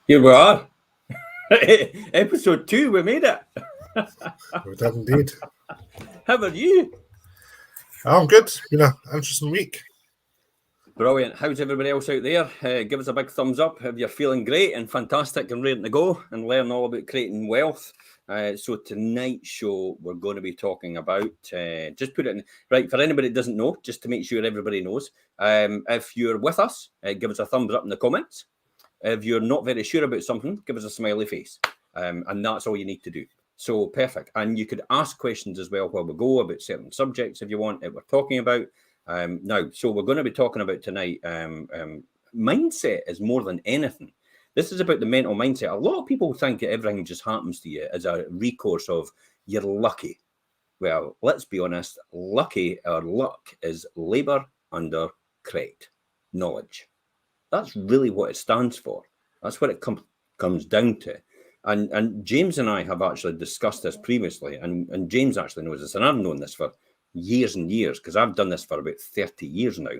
Here we are. Episode 2, we made it. We did indeed. How about you? I'm good. It's been an interesting week. Brilliant. How's everybody else out there? Give us a big thumbs up if you're feeling great and fantastic and ready to go and learn all about creating wealth. So tonight's show, we're going to be talking about, just put it in, right, for anybody that doesn't know, just to make sure everybody knows, if you're with us, give us a thumbs up in the comments. If you're not very sure about something, give us a smiley face. And that's all you need to do. So perfect. And you could ask questions as well while we go about certain subjects if you want, if we're talking about. Now, so we're going to be talking about tonight, mindset is more than anything. This is about the mental mindset. A lot of people think that everything just happens to you as a recourse of you're lucky. Well, let's be honest, lucky or luck is labour under credit, knowledge. That's really what it stands for. That's what it comes down to. And James and I have actually discussed this previously, and James actually knows this, and I've known this for years and years, because I've done this for about 30 years now,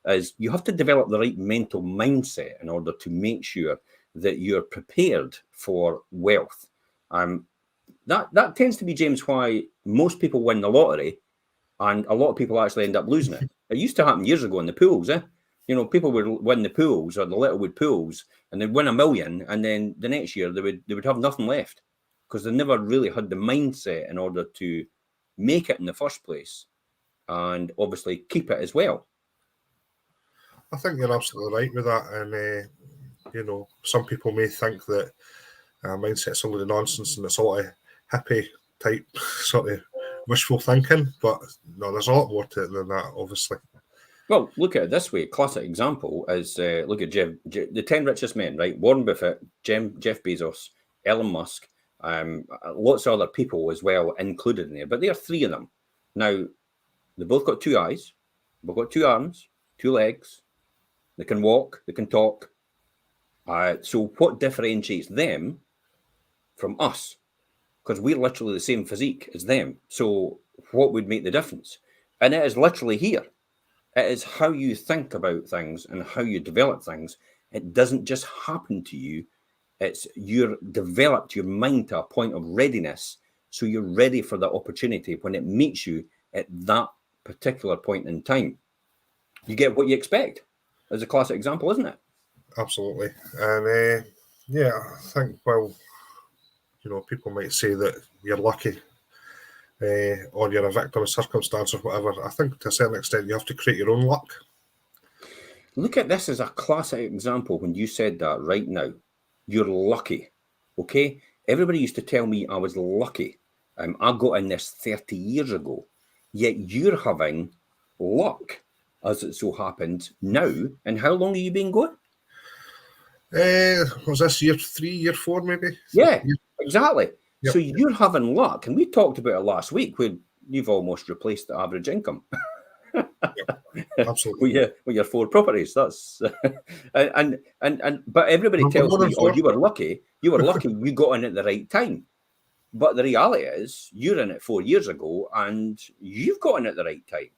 is you have to develop the right mental mindset in order to make sure that you're prepared for wealth. That tends to be, James, why most people win the lottery, and a lot of people actually end up losing it. It used to happen years ago in the pools, You know, people would win the pools or the Littlewood pools, and they'd win $1 million, and then the next year they would have nothing left because they never really had the mindset in order to make it in the first place, and obviously keep it as well. I think you're absolutely right with that, and you know, some people may think that mindset's a load of nonsense and it's a lot of hippie type sort of wishful thinking, but no, there's a lot more to it than that, obviously. Well, look at it this way. Classic example is, look at the 10 richest men, right? Warren Buffett, Jeff Bezos, Elon Musk, lots of other people as well included in there. But there are 3 of them. Now, they both got 2 eyes, both got 2 arms, 2 legs. They can walk, they can talk. So what differentiates them from us? Because we're literally the same physique as them. So what would make the difference? And it is literally here. It is how you think about things and how you develop things. It doesn't just happen to you. It's you've developed your mind to a point of readiness. So you're ready for the opportunity when it meets you at that particular point in time. You get what you expect. As a classic example, isn't it? Absolutely. And yeah, I think, well, you know, people might say that you're lucky or you're a victim of circumstance or whatever. I think to a certain extent you have to create your own luck. Look at this as a classic example when you said that right now. You're lucky, okay? Everybody used to tell me I was lucky. I got in this 30 years ago. Yet you're having luck, as it so happened now. And how long have you been going? Was this year 3, year 4 maybe? Yeah, exactly. Yep. So you're having luck. And we talked about it last week when you've almost replaced the average income. Yep, absolutely. with your 4 properties. That's but everybody tells me, oh, you were lucky. You were lucky you got in at the right time. But the reality is you're in it 4 years ago and you've got in at the right time.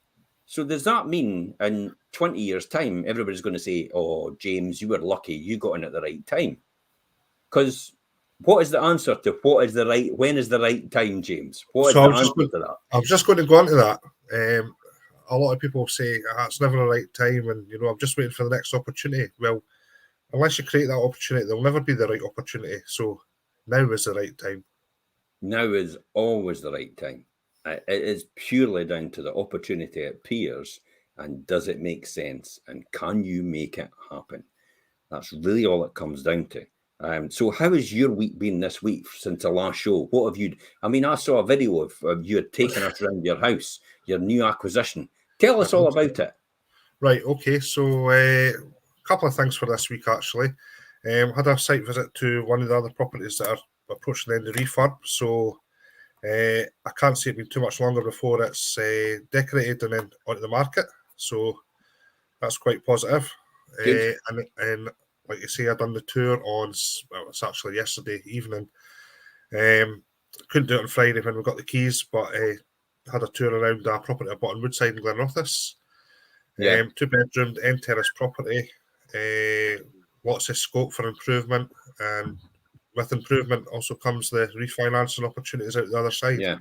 So does that mean in 20 years' time, everybody's going to say, oh, James, you were lucky, you got in at the right time? Because what is the answer to when is the right time, James? What is the answer to that? I was just going to go into that. A lot of people say it's never the right time, and you know, I'm just waiting for the next opportunity. Well, unless you create that opportunity, there'll never be the right opportunity. So now is the right time. Now is always the right time. It is purely down to the opportunity it appears, and does it make sense, and can you make it happen? That's really all it comes down to. So how has your week been this week since the last show? What have you... I mean, I saw a video of you had taken us around your house, your new acquisition. Tell us all about it. Right, okay. So a couple of things for this week, actually. Had a site visit to one of the other properties that are approaching the end of refurb. So I can't say it's been too much longer before it's decorated and then onto the market. So that's quite positive. And like you say, I done the tour on, well, it's actually yesterday evening. Couldn't do it on Friday when we got the keys, but had a tour around our property I bought on Woodside in Glenrothes. 2-bedroom end terrace property. what's the scope for improvement, and with improvement also comes the refinancing opportunities out the other side. Yeah.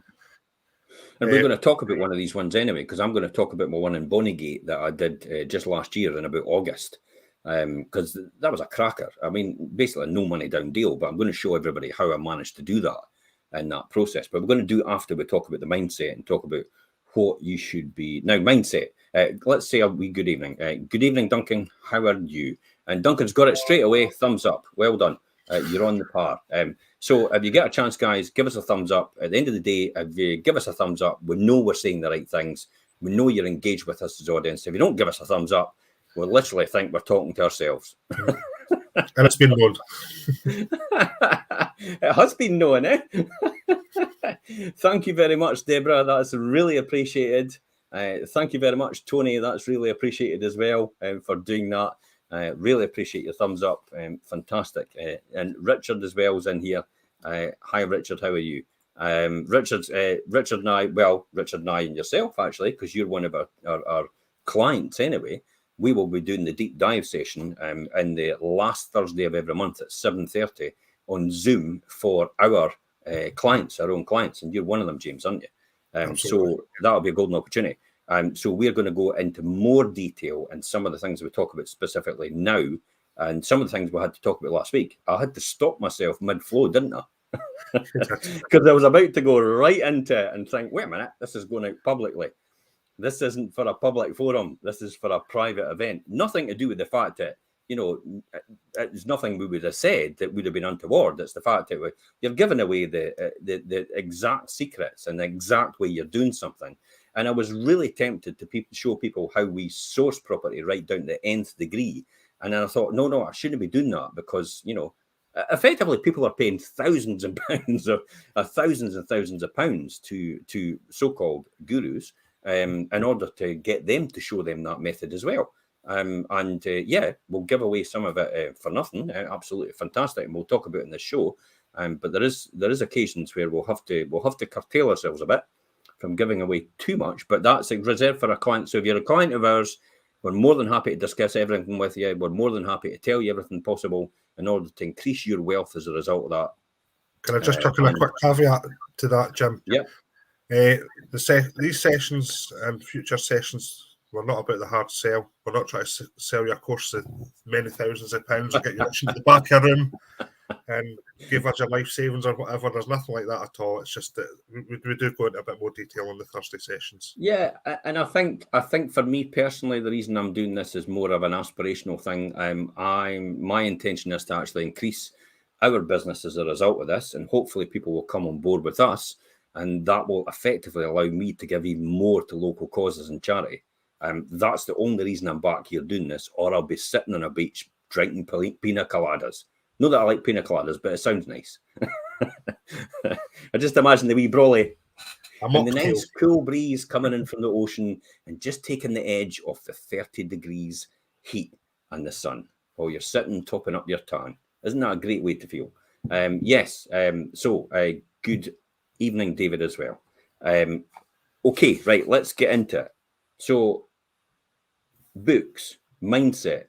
And we're going to talk about one of these ones anyway, because I'm going to talk about my one in Bonnygate that I did just last year in about August, because that was a cracker. I mean, basically a no money down deal, but I'm going to show everybody how I managed to do that in that process. But we're going to do it after we talk about the mindset and talk about what you should be. Now, mindset, let's say a wee good evening. Good evening, Duncan. How are you? And Duncan's got it straight away. Thumbs up. Well done. You're on the par. So if you get a chance, guys, give us a thumbs up. At the end of the day, if you give us a thumbs up, we know we're saying the right things. We know you're engaged with us as audience. If you don't give us a thumbs up, we'll literally think we're talking to ourselves. And it's been known. It has been known, eh? Thank you very much, Deborah. That's really appreciated. Thank you very much, Tony. That's really appreciated as well for doing that. Really appreciate your thumbs up. Fantastic. And Richard as well is in here. Hi, Richard. How are you? Richard and I, well, Richard and I and yourself, actually, because you're one of our clients anyway, we will be doing the deep dive session in the last Thursday of every month at 7:30 on Zoom for our clients, our own clients. And you're one of them, James, aren't you? So that'll be a golden opportunity. So we're going to go into more detail and some of the things we talk about specifically now, and some of the things we had to talk about last week. I had to stop myself mid-flow, didn't I? Because I was about to go right into it and think, wait a minute, this is going out publicly. This isn't for a public forum. This is for a private event. Nothing to do with the fact that, you know, it's nothing we would have said that would have been untoward. It's the fact that you're giving away the exact secrets and the exact way you're doing something. And I was really tempted to show people how we source property right down to the nth degree. And then I thought, no, I shouldn't be doing that because, you know, effectively people are paying thousands of pounds or thousands and thousands of pounds to so-called gurus in order to get them to show them that method as well. Yeah, we'll give away some of it for nothing. Absolutely fantastic. And we'll talk about it in the show. But there is occasions where we'll have to curtail ourselves a bit from giving away too much, but that's reserved for a client. So if you're a client of ours, we're more than happy to discuss everything with you. We're more than happy to tell you everything possible in order to increase your wealth as a result of that. Can I just chuck in a quick caveat to that, Jim? Yeah. These sessions and future sessions, we're not about the hard sell. We're not trying to sell you a course of many thousands of pounds or get you into the back of the room and give us your life savings or whatever. There's nothing like that at all. It's just that we do go into a bit more detail on the Thursday sessions. Yeah, and I think for me personally, the reason I'm doing this is more of an aspirational thing. My intention is to actually increase our business as a result of this, and hopefully people will come on board with us, and that will effectively allow me to give even more to local causes and charity. That's the only reason I'm back here doing this, or I'll be sitting on a beach drinking pina coladas. Not that I like pina coladas, but it sounds nice. I just imagine the wee brolly and the nice cool breeze coming in from the ocean and just taking the edge off the 30 degrees heat and the sun while you're sitting topping up your tan. Isn't that a great way to feel? Yes. So good evening, David, as well. Okay, right, let's get into it. So books, mindset.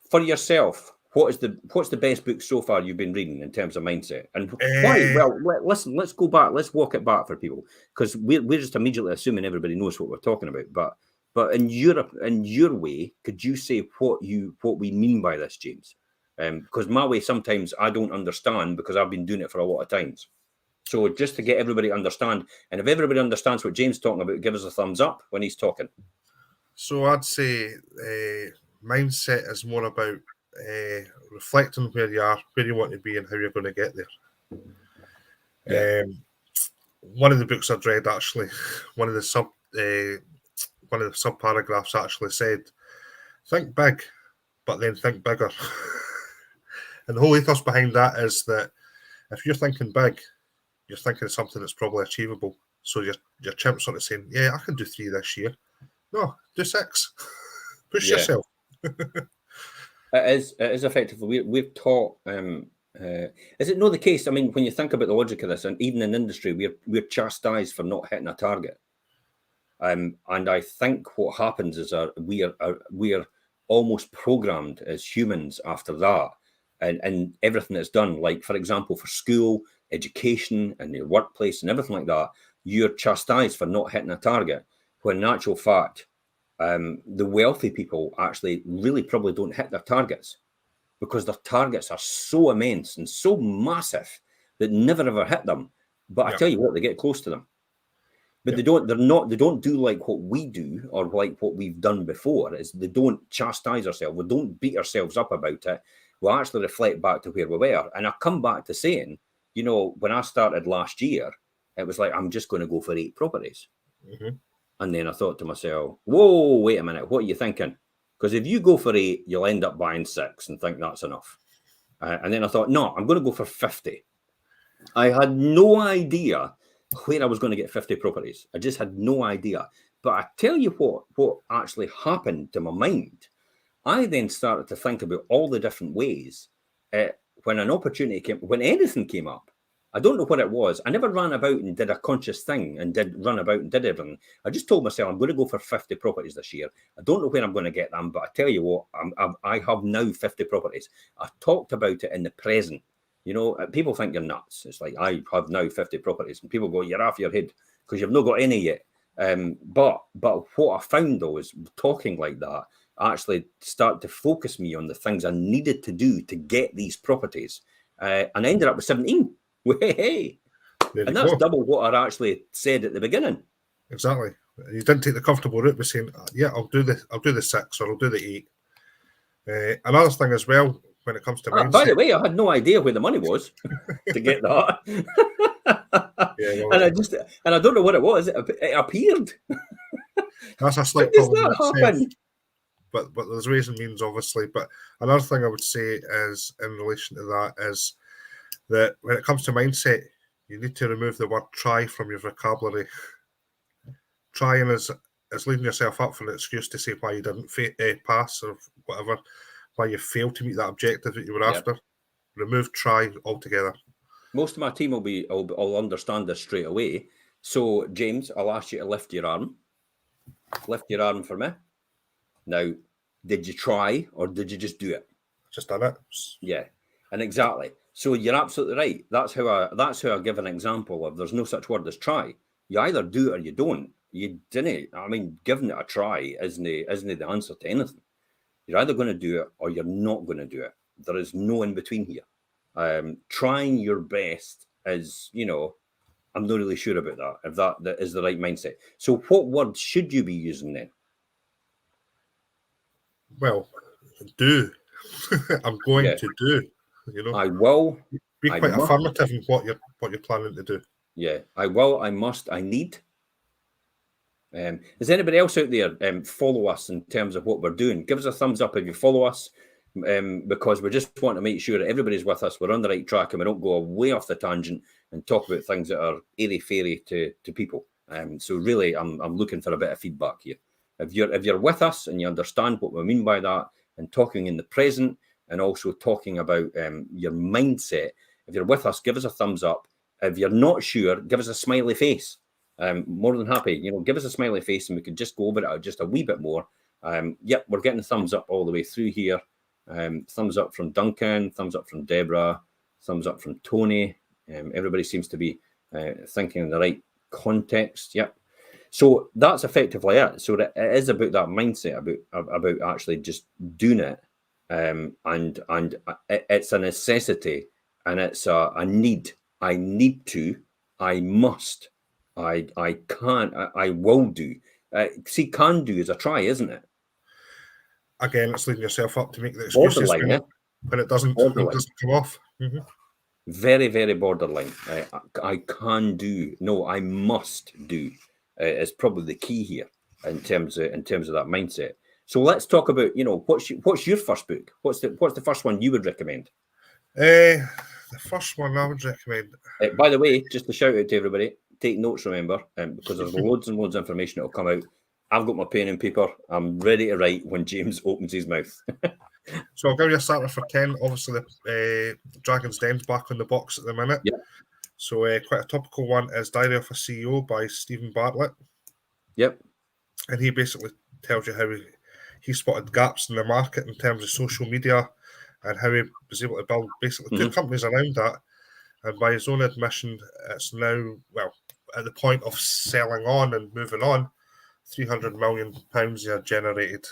For yourself, what's the best book so far you've been reading in terms of mindset? And why? Well, listen, let's go back. Let's walk it back for people, because we're just immediately assuming everybody knows what we're talking about. But in your way, could you say what we mean by this, James? Because my way, sometimes I don't understand because I've been doing it for a lot of times. So just to get everybody to understand, and if everybody understands what James is talking about, give us a thumbs up when he's talking. So I'd say mindset is more about reflecting where you are, where you want to be, and how you're going to get there. Yeah. One of the books I've read, actually, one of the sub paragraphs actually said, "Think big, but then think bigger." And the whole ethos behind that is that if you're thinking big, you're thinking of something that's probably achievable. So your chimp sort of saying, "Yeah, I can do 3 this year." No, do 6. Push yourself. It is effectively. We've taught. Is it not the case? I mean, when you think about the logic of this, and even in industry, we're chastised for not hitting a target. And I think what happens is we're almost programmed as humans after that, and everything that's done, like for example, for school, education, and your workplace and everything like that, you're chastised for not hitting a target. When in actual fact, the wealthy people actually really probably don't hit their targets because their targets are so immense and so massive that never ever hit them. But I tell you what, they get close to them. But they don't do like what we do or like what we've done before. Is they don't chastise ourselves. We don't beat ourselves up about it. We'll actually reflect back to where we were. And I come back to saying, you know, when I started last year, it was like, I'm just going to go for 8 properties. And then I thought to myself, whoa, wait a minute, what are you thinking? Because if you go for 8, you'll end up buying 6 and think that's enough. And then I thought, no, I'm going to go for 50. I had no idea where I was going to get 50 properties. I just had no idea. But I tell you what actually happened to my mind. I then started to think about all the different ways when an opportunity came, when anything came up. I don't know what it was. I never ran about and did a conscious thing and did everything. I just told myself I'm going to go for 50 properties this year. I don't know where I'm going to get them, but I tell you what, I have now 50 properties. I talked about it in the present. You know, people think you're nuts. It's like, I have now 50 properties. And people go, you're off your head because you've not got any yet. But what I found, though, is talking like that actually started to focus me on the things I needed to do to get these properties. And I ended up with 17. Hey. And that's double what I actually said at the beginning. Exactly. You didn't take the comfortable route by saying, yeah, I'll do the 6 or I'll do the 8. Another thing as well, when it comes to mindset. By the way, I had no idea where the money was to get that. And I don't know what it was. It appeared. That's a slight problem. That happened? But there's ways and means, obviously. But another thing I would say is in relation to that is that when it comes to mindset, you need to remove the word try from your vocabulary. Trying is leaving yourself up for an excuse to say why you didn't pass or whatever, why you failed to meet that objective that you were after. Remove try altogether. Most of my team will understand this straight away. So, James, I'll ask you to lift your arm. Lift your arm for me. Now, did you try or did you just do it? Just done it. Yeah, and exactly. So you're absolutely right. That's how I give an example of there's no such word as try. You either do it or you don't. You didn't. I mean, giving it a try isn't the answer to anything. You're either going to do it or you're not going to do it. There is no in between here. Trying your best is, you know, I'm not really sure about that, if that is the right mindset. So what word should you be using then? Well, do. I'm going to do. You know, I will. Be quite affirmative in what you're planning to do. Yeah, I will. I must. I need. Does anybody else out there follow us in terms of what we're doing? Give us a thumbs up if you follow us, because we just want to make sure that everybody's with us. We're on the right track and we don't go way off the tangent and talk about things that are airy-fairy to people. So really, I'm looking for a bit of feedback here. If you're with us and you understand what we mean by that, and talking in the present, and also talking about your mindset, if you're with us, give us a thumbs up. If you're not sure, give us a smiley face. More than happy, you know, give us a smiley face and we can just go over it just a wee bit more. Yep, we're getting thumbs up all the way through here. Thumbs up from Duncan, thumbs up from Deborah, thumbs up from Tony. Everybody seems to be thinking in the right context. Yep. So that's effectively it. So it is about that mindset, about actually just doing it. And it's a necessity and it's a need. I need to, I must, I can't, I will do. See, can do is a try, isn't it? Again, it's leaving yourself up to make the excuses when it doesn't come off. Mm-hmm. Very, very borderline. I can do. No, I must do. Is probably the key here in terms of that mindset. So let's talk about, you know, what's your first book? What's the first one you would recommend? The first one I would recommend. By the way, just a shout out to everybody. Take notes, remember, because there's loads and loads of information that will come out. I've got my pen and paper. I'm ready to write when James opens his mouth. So I'll give you a starter for 10. Obviously, the Dragon's Den's back on the box at the minute. Yeah. So quite a topical one is Diary of a CEO by Stephen Bartlett. Yep. And he basically tells you how he spotted gaps in the market in terms of social media and how he was able to build basically two companies around that. And by his own admission, it's now, well, at the point of selling on and moving on, £300 million he had generated,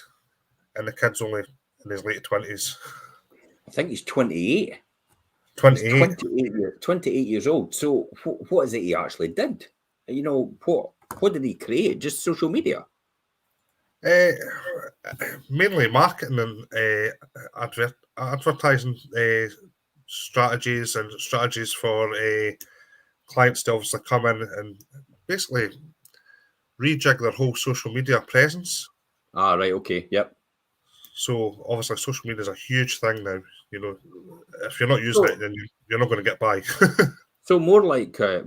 and the kid's only in his late 20s. I think he's 28. 28. He's 28 years old. So what is it he actually did? You know, what did he create? Just social media? Mainly marketing and advertising strategies and strategies for clients to obviously come in and basically rejig their whole social media presence. Ah, right, okay, yep. So obviously social media is a huge thing now. You know, if you're not using it, then you're not going to get by. So more like a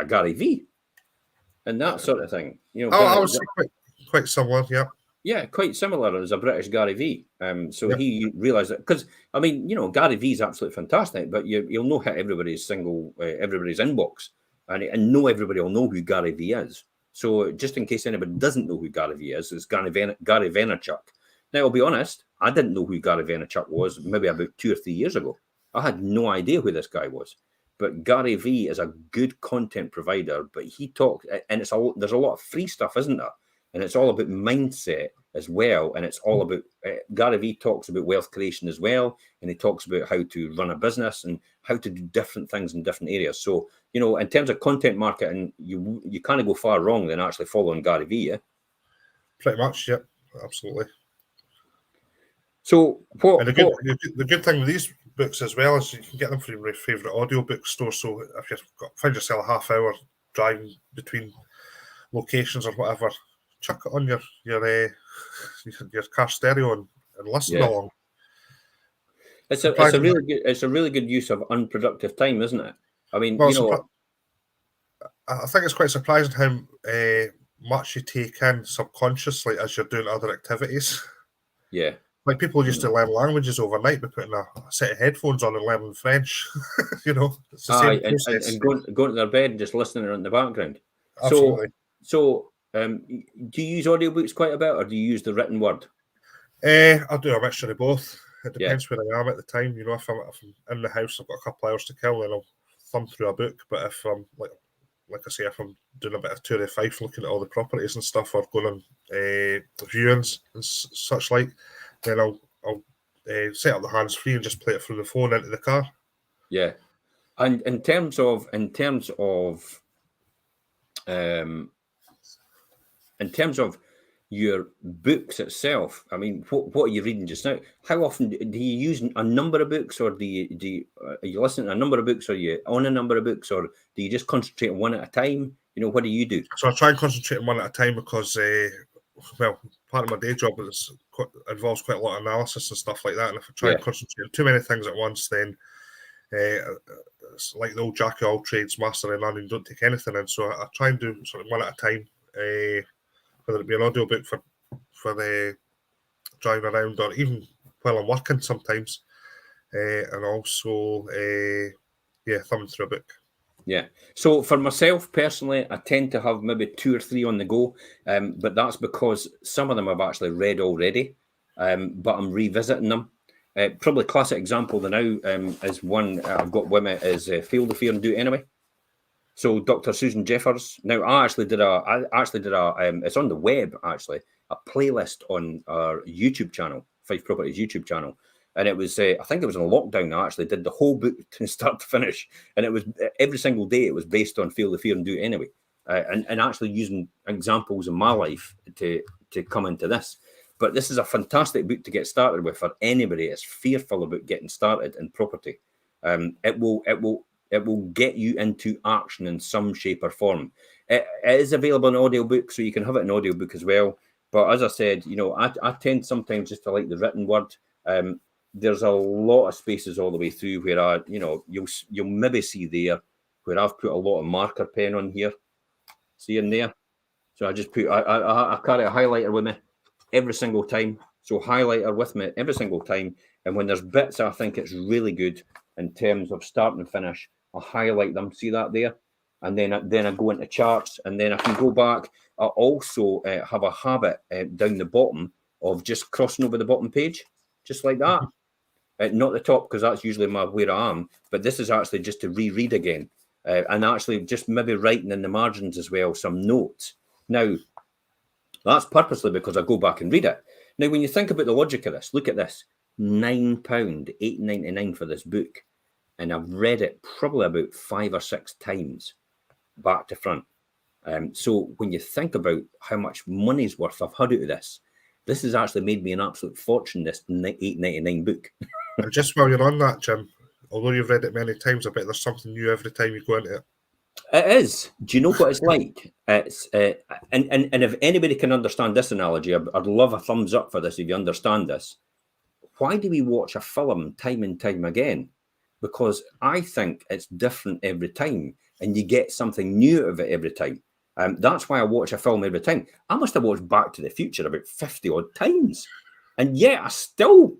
Gary V and that sort of thing. You know, I would say quite similar, yeah. Yeah, quite similar as a British Gary V. So he realised that, because I mean, you know, Gary V is absolutely fantastic, but you'll know hit everybody's inbox, and know everybody will know who Gary V is. So just in case anybody doesn't know who Gary V is, it's Gary Vaynerchuk. Now, I'll be honest, I didn't know who Gary Vaynerchuk was maybe about 2 or 3 years ago. I had no idea who this guy was. But Gary V is a good content provider, but he talks, and there's a lot of free stuff, isn't there? And it's all about mindset as well. And it's all about, Gary V talks about wealth creation as well. And he talks about how to run a business and how to do different things in different areas. So, you know, in terms of content marketing, you can't go far wrong than actually following Gary V, yeah? Pretty much, yeah, absolutely. So the good thing with these books as well is you can get them from your favourite audiobook store. So if you find yourself a half-hour driving between locations or whatever, chuck it on your car stereo and listen along. It's a really good use of unproductive time, isn't it? I mean, you know, I think it's quite surprising how much you take in subconsciously as you're doing other activities. Yeah. Like people used to learn languages overnight by putting a set of headphones on and learning French. You know, it's the same process. And going to their bed and just listening in the background. Absolutely. So, do you use audiobooks quite a bit, or do you use the written word? I'll do a mixture of both. It depends where I am at the time. You know, if I'm in the house, I've got a couple hours to kill, then I'll thumb through a book. But if I'm like I say, if I'm doing a bit of tour of Fife, looking at all the properties and stuff, or going on viewings and such like, then I'll set up the hands free and just play it through the phone into the car. Yeah, and in terms of your books itself, I mean, what are you reading just now? How often do you use a number of books, or are you listening to a number of books, or are you on a number of books, or do you just concentrate on one at a time? You know, what do you do? So I try and concentrate on one at a time because, well, part of my day job involves quite a lot of analysis and stuff like that. And if I try and concentrate on too many things at once, then it's like the old jack of all trades, master of none, and don't take anything in. So I try and do sort of one at a time. Whether it be an audiobook for the driving around, or even while I'm working sometimes, and also thumbing through a book. Yeah. So for myself personally, I tend to have maybe 2 or 3 on the go, but that's because some of them I've actually read already, but I'm revisiting them. Probably a classic example now is one I've got with me is Feel the Fear and Do It Anyway. So Dr. Susan Jeffers. Now I actually did a it's on the web actually, a playlist on our YouTube channel, Fife Properties YouTube channel. And it was, I think it was in lockdown, I actually did the whole book from start to finish. And it was every single day, it was based on Feel the Fear and Do It Anyway. And actually using examples in my life to come into this. But this is a fantastic book to get started with for anybody that's fearful about getting started in property. It will get you into action in some shape or form. It is available in audiobook, so you can have it in audiobook as well. But as I said, you know, I tend sometimes just to like the written word. There's a lot of spaces all the way through where you'll maybe see there where I've put a lot of marker pen on here. See in there? So I just put I carry a highlighter with me every single time. So highlighter with me every single time. And when there's bits I think it's really good in terms of start and finish, I'll highlight them. See that there? and then I go into charts, and then I can go back. I also have a habit down the bottom of just crossing over the bottom page, just like that. Not the top, because that's usually where I am, but this is actually just to reread again, and actually just maybe writing in the margins as well some notes. Now, that's purposely because I go back and read it. Now, when you think about the logic of this, look at this: £9, £8.99 for this book, and I've read it probably about 5 or 6 times, back to front. So when you think about how much money's worth I've had out of this, this has actually made me an absolute fortune, this £8.99 book. And just while you're on that, Jim, although you've read it many times, I bet there's something new every time you go into it. It is. Do you know what it's like? It's and if anybody can understand this analogy, I'd love a thumbs up for this if you understand this. Why do we watch a film time and time again? Because I think it's different every time, and you get something new out of it every time. That's why I watch a film every time. I must have watched Back to the Future about 50 odd times, and yet I still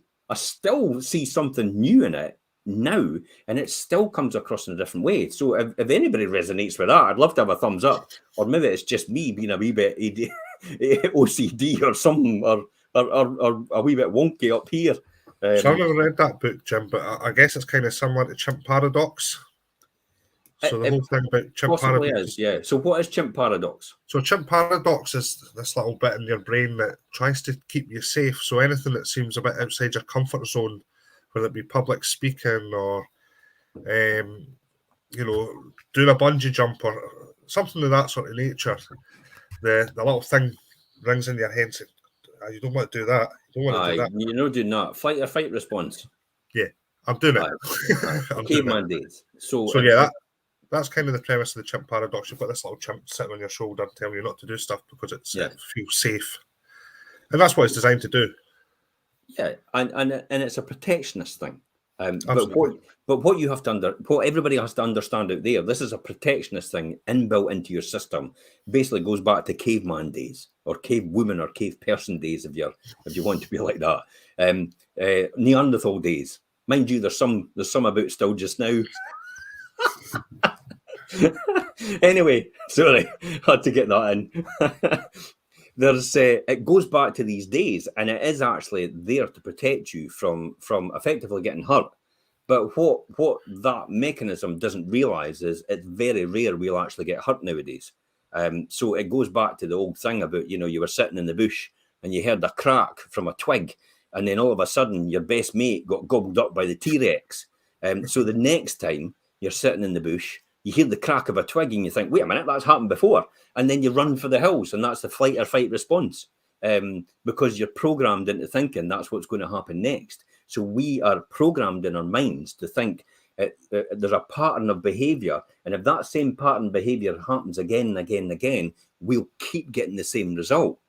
see something new in it now, and it still comes across in a different way. So if anybody resonates with that, I'd love to have a thumbs up. Or maybe it's just me being a wee bit OCD or something, or a wee bit wonky up here. So I've never read that book, Jim, but I guess it's kind of similar to Chimp Paradox. So the whole thing about Chimp Paradox is, yeah. So what is Chimp Paradox? So Chimp Paradox is this little bit in your brain that tries to keep you safe. So anything that seems a bit outside your comfort zone, whether it be public speaking or, doing a bungee jump or something of that sort of nature, the little thing rings in your head and says, you don't want to do that. You don't want to do that. You're not doing that. Flight or fight response. Yeah, I'm doing it. I'm caveman days. So yeah, that's kind of the premise of the Chimp Paradox. You've got this little chimp sitting on your shoulder telling you not to do stuff because it feels safe. And that's what it's designed to do. Yeah, and it's a protectionist thing. But what you have to what everybody has to understand out there, this is a protectionist thing inbuilt into your system. Basically goes back to caveman days, or cave woman or cave person days, if you want to be like that. Neanderthal days. Mind you, there's some about still just now. Anyway, sorry, had to get that in. It goes back to these days, and it is actually there to protect you from effectively getting hurt. But what that mechanism doesn't realize is it's very rare we'll actually get hurt nowadays. So it goes back to the old thing about, you were sitting in the bush and you heard a crack from a twig, and then all of a sudden your best mate got gobbled up by the T-Rex. So the next time you're sitting in the bush, you hear the crack of a twig and you think, wait a minute, that's happened before. And then you run for the hills, and that's the flight or fight response, because you're programmed into thinking that's what's going to happen next. So we are programmed in our minds to think there's a pattern of behavior. And if that same pattern of behavior happens again and again and again, we'll keep getting the same result.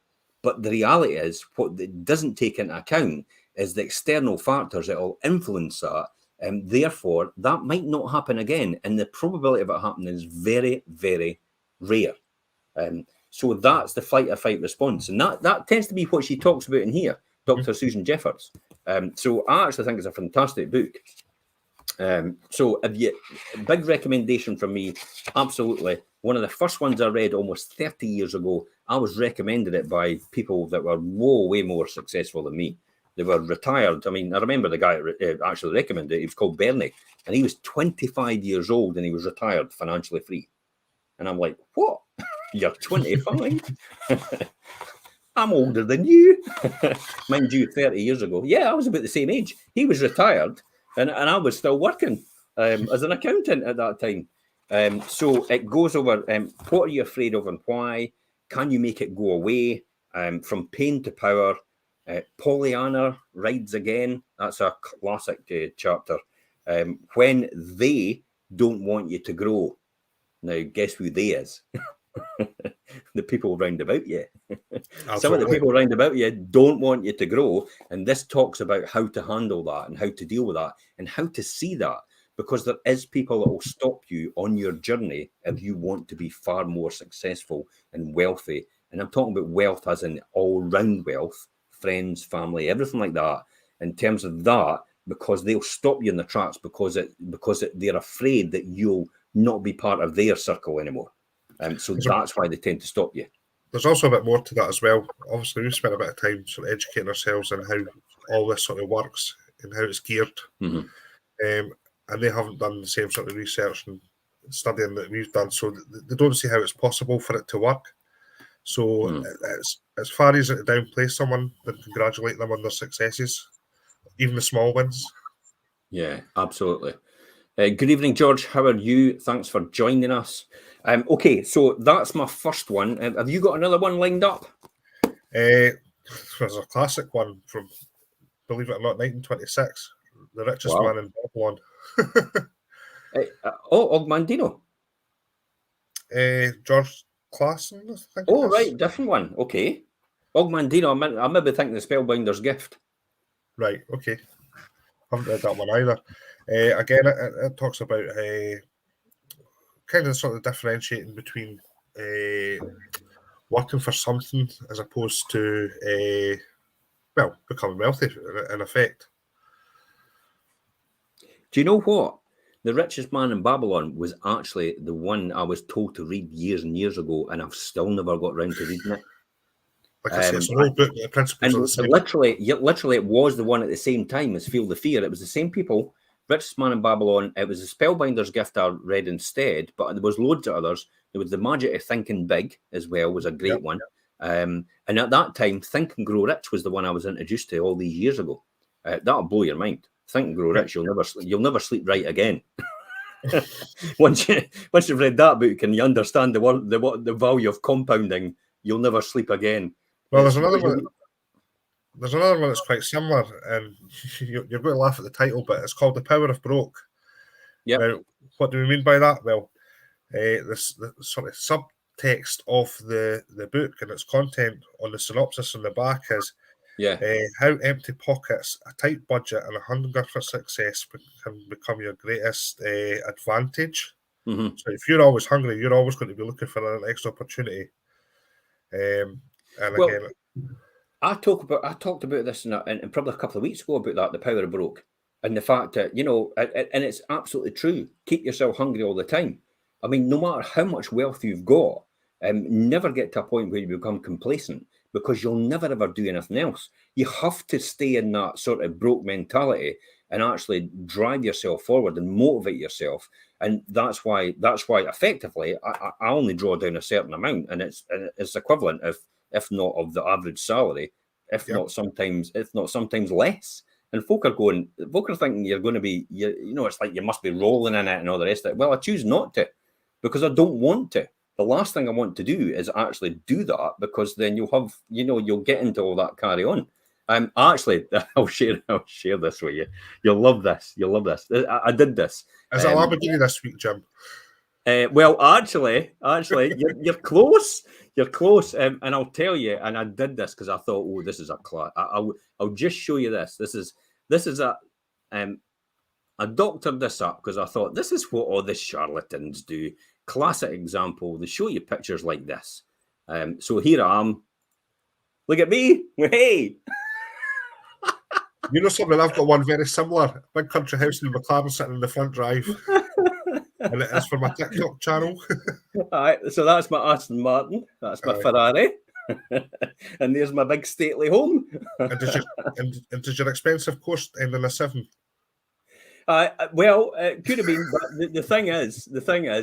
But the reality is, what it doesn't take into account is the external factors that will influence that. And therefore, that might not happen again. And the probability of it happening is very, very rare. So that's the flight or fight response. And that tends to be what she talks about in here, Dr. Susan Jeffords. So I actually think it's a fantastic book. So big recommendation from me, absolutely. One of the first ones I read almost 30 years ago. I was recommended it by people that were way more successful than me. They were retired. I mean, I remember the guy actually recommended it. He was called Bernie, and he was 25 years old, and he was retired, financially free. And I'm like, what? You're 25? I'm older than you. Mind you, 30 years ago. Yeah, I was about the same age. He was retired, and I was still working as an accountant at that time. So it goes over what are you afraid of and why? Can you make it go away? From pain to power. Pollyanna rides again. That's a classic chapter. When they don't want you to grow. Now, guess who they is? The people round about you. Some of the people round about you don't want you to grow. And this talks about how to handle that and how to deal with that and how to see that. Because there is people that will stop you on your journey if you want to be far more successful and wealthy. And I'm talking about wealth as in all-round wealth, friends, family, everything like that. In terms of that, because they'll stop you in the tracks because they're afraid that you'll not be part of their circle anymore. So that's why they tend to stop you. There's also a bit more to that as well. Obviously, we've spent a bit of time sort of educating ourselves on how all this sort of works and how it's geared. Mm-hmm. And they haven't done the same sort of research and studying that we've done, so they don't see how it's possible for it to work. So it's far easier to downplay someone than congratulate them on their successes, even the small wins. Yeah, absolutely. Good evening, George. How are you? Thanks for joining us. Okay, so that's my first one. Have you got another one lined up? There's a classic one from, believe it or not, 1926. The richest man in Babylon. Ogmandino. George Clason, I think. Oh, right, different one. Okay. Ogmandino, I maybe thinking the Spellbinder's Gift. Right, okay. Haven't read that one either. Again, it talks about kind of sort of differentiating between working for something as opposed to becoming wealthy in effect. Do you know what? The Richest Man in Babylon was actually the one I was told to read years and years ago, and I've still never got round to reading it. Like I said, it's an old book, the principles are the same. Literally, it was the one at the same time as Field of Fear. It was the same people. Richest Man in Babylon. It was the Spellbinder's Gift I read instead, but there was loads of others. There was The Magic of Thinking Big as well, was a great one. And at that time, Think and Grow Rich was the one I was introduced to all these years ago. That'll blow your mind. Think and Grow Rich, you'll never sleep right again. once you've read that book and you understand the value of compounding, you'll never sleep again. Well, there's another one that's quite similar, and you're going to laugh at the title, but it's called The Power of Broke. Yeah. Now, what do we mean by that? Well, the sort of subtext of the book and its content on the synopsis on the back is how empty pockets, a tight budget, and a hunger for success can become your greatest advantage. Mm-hmm. So if you're always hungry, you're always going to be looking for an next opportunity. I talked about this in probably a couple of weeks ago about that, the power of broke, and the fact that, and it's absolutely true. Keep yourself hungry all the time. I mean, no matter how much wealth you've got, never get to a point where you become complacent, because you'll never ever do anything else. You have to stay in that sort of broke mentality and actually drive yourself forward and motivate yourself. And that's why effectively I only draw down a certain amount, and it's equivalent if not of the average salary, if not sometimes less. And folk are thinking you're going to be, it's like you must be rolling in it and all the rest of it. Well, I choose not to, because I don't want to. The last thing I want to do is actually do that, because then you'll get into all that carry on. Actually, I'll share this with you. You'll love this. I did this. Is it Lamborghini this week, Jim? Well, actually, you're close. You're close, and I'll tell you. And I did this because I thought, oh, this is a class. I'll just show you this. This is a. I doctored this up because I thought this is what all the charlatans do. Classic example. They show you pictures like this. So here I am. Look at me. Hey. You know something? I've got one very similar. Big country house in McLaren sitting in the front drive. And it is for my TikTok channel. All right, so that's my Aston Martin. That's my Ferrari. And there's my big stately home. And does your expensive course end in a 7? Well, it could have been, but the thing is,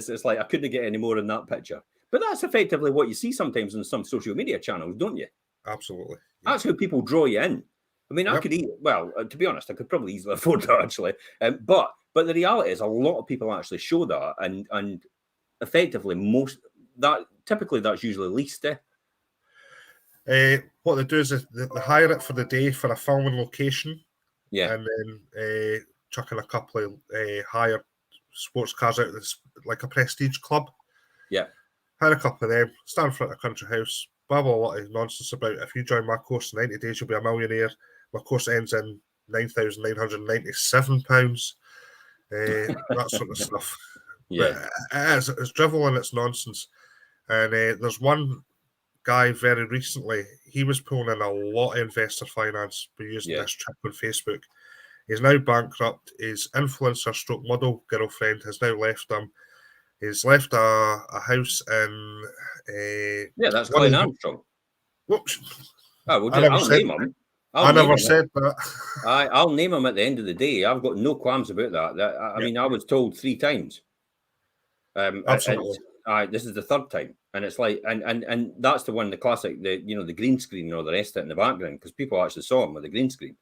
it's like I couldn't get any more in that picture. But that's effectively what you see sometimes on some social media channels, don't you? Absolutely. Yeah. That's how people draw you in. I mean, I could to be honest, I could probably easily afford that, actually. But the reality is, a lot of people actually show that, and effectively typically that's usually leased. What they do is they hire it for the day for a filming location. Yeah. And then chucking a couple of hire sports cars out this, like a prestige club. Yeah. Hire a couple of them, stand in front of a country house, babble a lot of nonsense about, if you join my course in 90 days, you'll be a millionaire. My course ends in £9,997. That sort of stuff. Yeah. But it's drivel and it's nonsense. And there's one guy very recently, he was pulling in a lot of investor finance by using this trick on Facebook. He's now bankrupt. His influencer stroke model girlfriend has now left him. He's left a house in. Yeah, that's one Glenn of the- Armstrong. Whoops. Oh, I never I'll said. name him. I never said that. I'll name him at the end of the day. I've got no qualms about that. I mean, I was told 3 times. Absolutely. This is the 3rd time, and it's like, and that's the one, the classic, the green screen or the rest of it in the background, because people actually saw him with the green screen.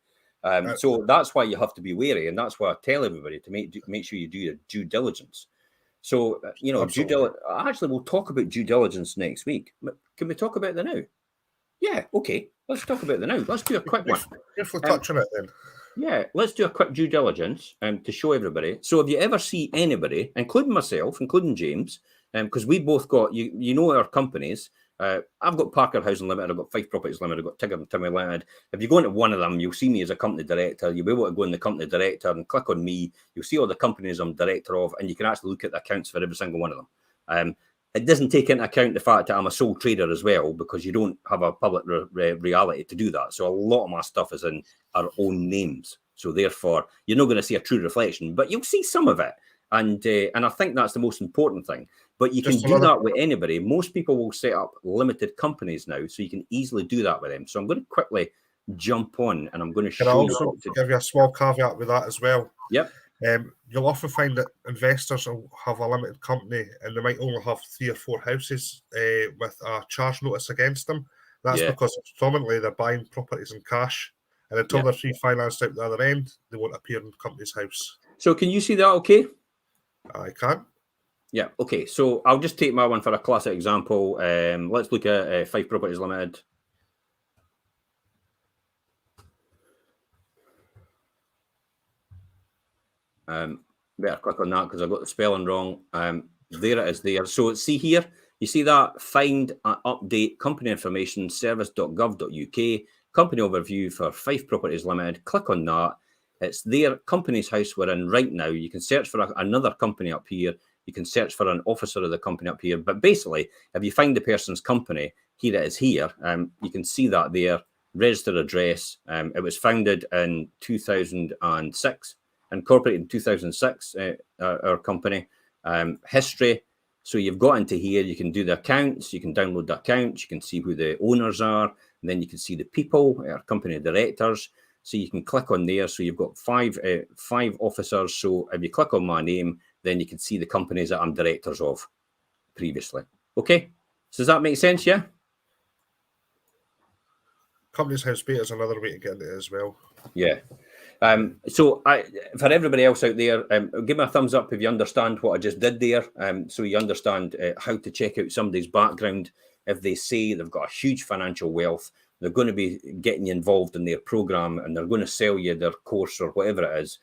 So that's why you have to be wary, and that's why I tell everybody to make sure you do your due diligence. So due diligence. Actually, we'll talk about due diligence next week. Can we talk about the now? Yeah, okay. Let's talk about the now. Let's do a quick one. Briefly touch on it then. Yeah, let's do a quick due diligence to show everybody. So if you ever see anybody, including myself, including James, because we both got, our companies, I've got Parker Housing Limited, I've got Fife Properties Limited, I've got Tigger and Timmy Limited. If you go into one of them, you'll see me as a company director. You'll be able to go in the company director and click on me. You'll see all the companies I'm director of, and you can actually look at the accounts for every single one of them. It doesn't take into account the fact that I'm a sole trader as well, because you don't have a public reality to do that. So a lot of my stuff is in our own names. So therefore, you're not going to see a true reflection, but you'll see some of it. And I think that's the most important thing. But you can do that with anybody. Most people will set up limited companies now, so you can easily do that with them. So I'm going to quickly jump on, and I'm going to show you. Can I also give you a small caveat with that as well? Yep. You'll often find that investors will have a limited company and they might only have 3 or 4 houses with a charge notice against them. That's because predominantly they're buying properties in cash, and until they're refinanced out the other end, they won't appear in the company's house. So can you see that okay? I can. Yeah, okay. So I'll just take my one for a classic example. Let's look at Fife Properties Limited. Better click on that because I got the spelling wrong. There it is there. So see here, you see that find update company information service.gov.uk company overview for Fife Properties Limited. Click on that. It's their company's house we're in right now. You can search for another company up here. You can search for an officer of the company up here. But basically, if you find the person's company, here it is here. You can see that there. Registered address. It was founded in 2006. Incorporated in 2006, our company. History. So you've got into here, you can do the accounts, you can download the accounts, you can see who the owners are, and then you can see the people, our company directors. So you can click on there. So you've got five officers. So if you click on my name, then you can see the companies that I'm directors of previously. Okay. So does that make sense? Yeah. Company's house beta is another way to get it as well. Yeah. So for everybody else out there, give me a thumbs up if you understand what I just did there. So you understand how to check out somebody's background. If they say they've got a huge financial wealth, they're going to be getting you involved in their program and they're going to sell you their course or whatever it is.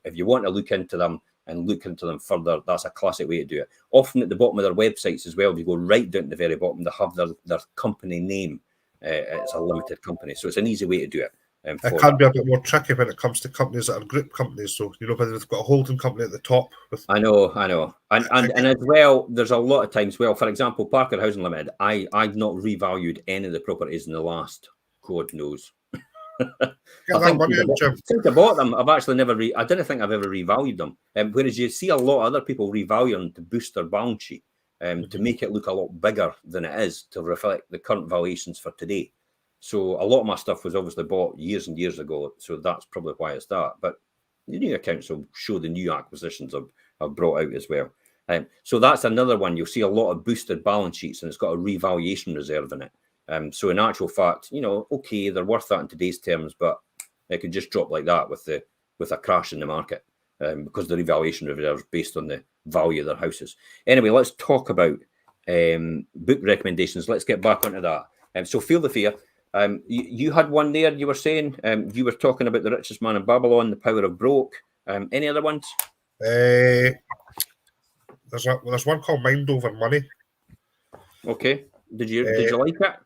If you want to look into them and look into them further, that's a classic way to do it. Often at the bottom of their websites as well, if you go right down to the very bottom, they have their company name. It's a limited company. So it's an easy way to do it. It can be a bit more tricky when it comes to companies that are group companies. So, whether they've got a holding company at the top. I know. And as well, there's a lot of times, for example, Parker Housing Limited, I've not revalued any of the properties in the last, God knows. Since I bought them, I've actually never, I didn't think I've ever revalued them. Whereas you see a lot of other people revalue them to boost their balance sheet, to make it look a lot bigger than it is, to reflect the current valuations for today. So a lot of my stuff was obviously bought years and years ago. So that's probably why it's that. But the new accounts will show the new acquisitions I've brought out as well. So that's another one. You'll see a lot of boosted balance sheets and it's got a revaluation reserve in it. So in actual fact, okay, they're worth that in today's terms, but it could just drop like that with a crash in the market because the revaluation reserve is based on the value of their houses. Anyway, let's talk about book recommendations. Let's get back onto that. So Feel the Fear. You had one there, you were saying, you were talking about The Richest Man in Babylon, The Power of Broke. Any other ones? There's one called Mind Over Money. Okay. Did you like it?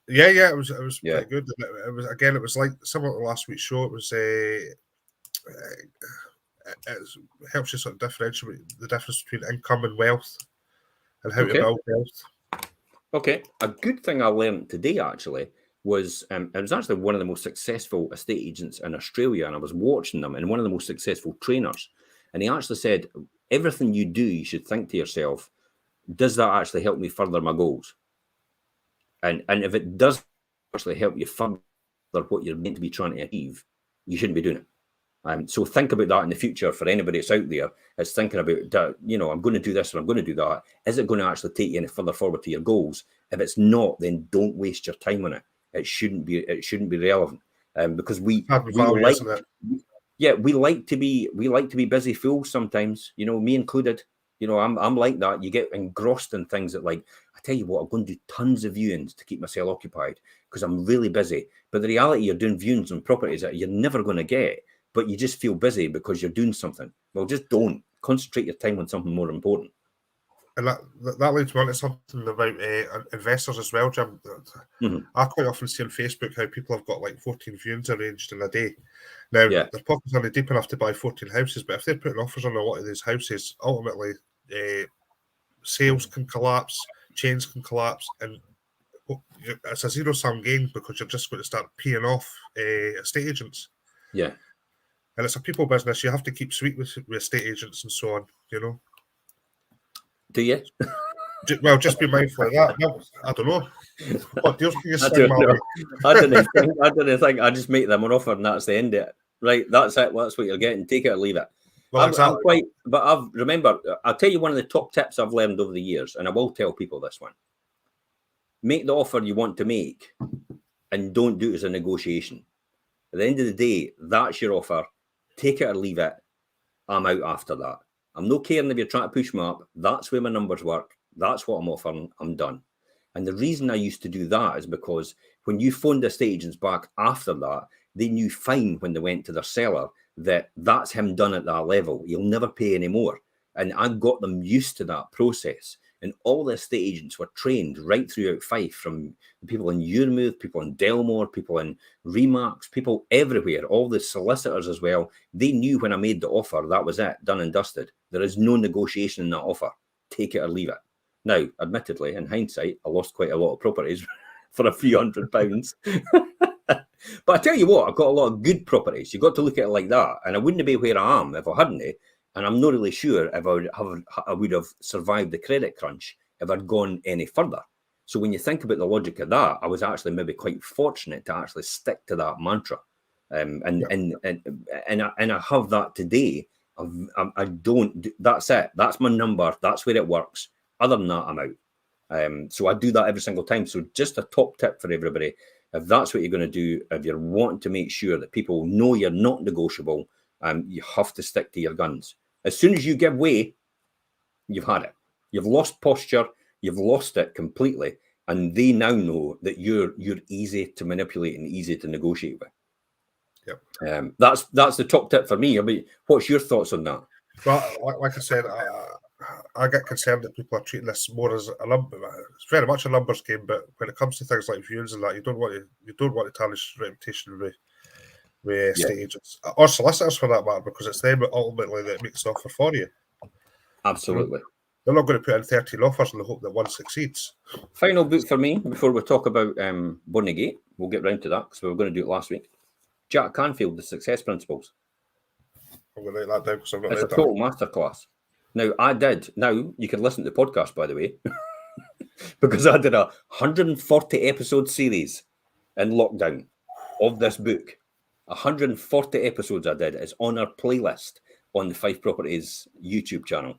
Yeah, it was pretty good. It was like similar to last week's show. It was it helps you sort of differentiate the difference between income and wealth and how to build wealth. Okay. A good thing I learned today actually was it was actually one of the most successful estate agents in Australia, and I was watching them, and one of the most successful trainers. And he actually said, everything you do, you should think to yourself, does that actually help me further my goals? And if it does actually help you further what you're meant to be trying to achieve, you shouldn't be doing it. So think about that in the future for anybody that's out there that's thinking about, you know, I'm going to do this or I'm going to do that. Is it going to actually take you any further forward to your goals? If it's not, then don't waste your time on it. It shouldn't be relevant. Because we like, yeah, we like to be busy fools sometimes, you know, me included. You know, I'm like that. You get engrossed in things that, like, I tell you what, I'm going to do tons of viewings to keep myself occupied because I'm really busy. But the reality, you're doing viewings on properties that you're never going to get, but you just feel busy because you're doing something. Well, just don't. Concentrate your time on something more important. And that leads me on to something about investors as well, Jim. I quite often see on Facebook how people have got like 14 viewings arranged in a day. Now, their pockets aren't deep enough to buy 14 houses, but if they're putting offers on a lot of these houses, ultimately sales can collapse, chains can collapse, and it's a zero-sum game because you're just going to start peeing off estate agents. Yeah. And it's a people business. You have to keep sweet with estate agents and so on, you know. Do you? Well, just be mindful of that. No, I don't know. What deals can you swing my way? I don't think. I just make them an offer and that's the end of it. Right, that's it. Well, that's what you're getting. Take it or leave it. Well, exactly. I'll tell you one of the top tips I've learned over the years, and I will tell people this one. Make the offer you want to make and don't do it as a negotiation. At the end of the day, that's your offer. Take it or leave it. I'm out after that. I'm not caring if you're trying to push me up. That's where my numbers work. That's what I'm offering. I'm done. And the reason I used to do that is because when you phoned the estate agents back after that, they knew fine when they went to their seller that that's him done at that level. He'll never pay any more. And I got them used to that process. And all the estate agents were trained right throughout Fife, from people in Uirmouth, people in Delmore, people in Remax, people everywhere, all the solicitors as well. They knew when I made the offer, that was it, done and dusted. There is no negotiation in that offer. Take it or leave it. Now, admittedly, in hindsight, I lost quite a lot of properties for a few £100. But I tell you what, I've got a lot of good properties. You've got to look at it like that. And I wouldn't be where I am if I hadn't. And I'm not really sure if I would have survived the credit crunch if I'd gone any further. So when you think about the logic of that, I was actually maybe quite fortunate to actually stick to that mantra. And I have that today. I don't. That's it. That's my number. That's where it works. Other than that, I'm out. So I do that every single time. So just a top tip for everybody. If that's what you're going to do, if you're wanting to make sure that people know you're not negotiable, you have to stick to your guns. As soon as you give way, you've had it. You've lost posture. You've lost it completely. And they now know that you're easy to manipulate and easy to negotiate with. Yep. That's the top tip for me. I mean, what's your thoughts on that? Well, like I said, I get concerned that people are treating this more as a number. It's very much a numbers game, but when it comes to things like viewings and that, you don't want to tarnish reputation with estate agents or solicitors for that matter, because it's them ultimately that makes the offer for you. Absolutely. They're not going to put in 13 offers in the hope that one succeeds. Final book for me before we talk about Bonnygate. We'll get round to that because we were going to do it last week. Jack Canfield, The Success Principles. I'm going to write that down because I've not read that. It's a total masterclass. Now, you can listen to the podcast, by the way, because I did a 140 episode series in lockdown of this book. 140 episodes I did. It's on our playlist on the Fife Properties YouTube channel.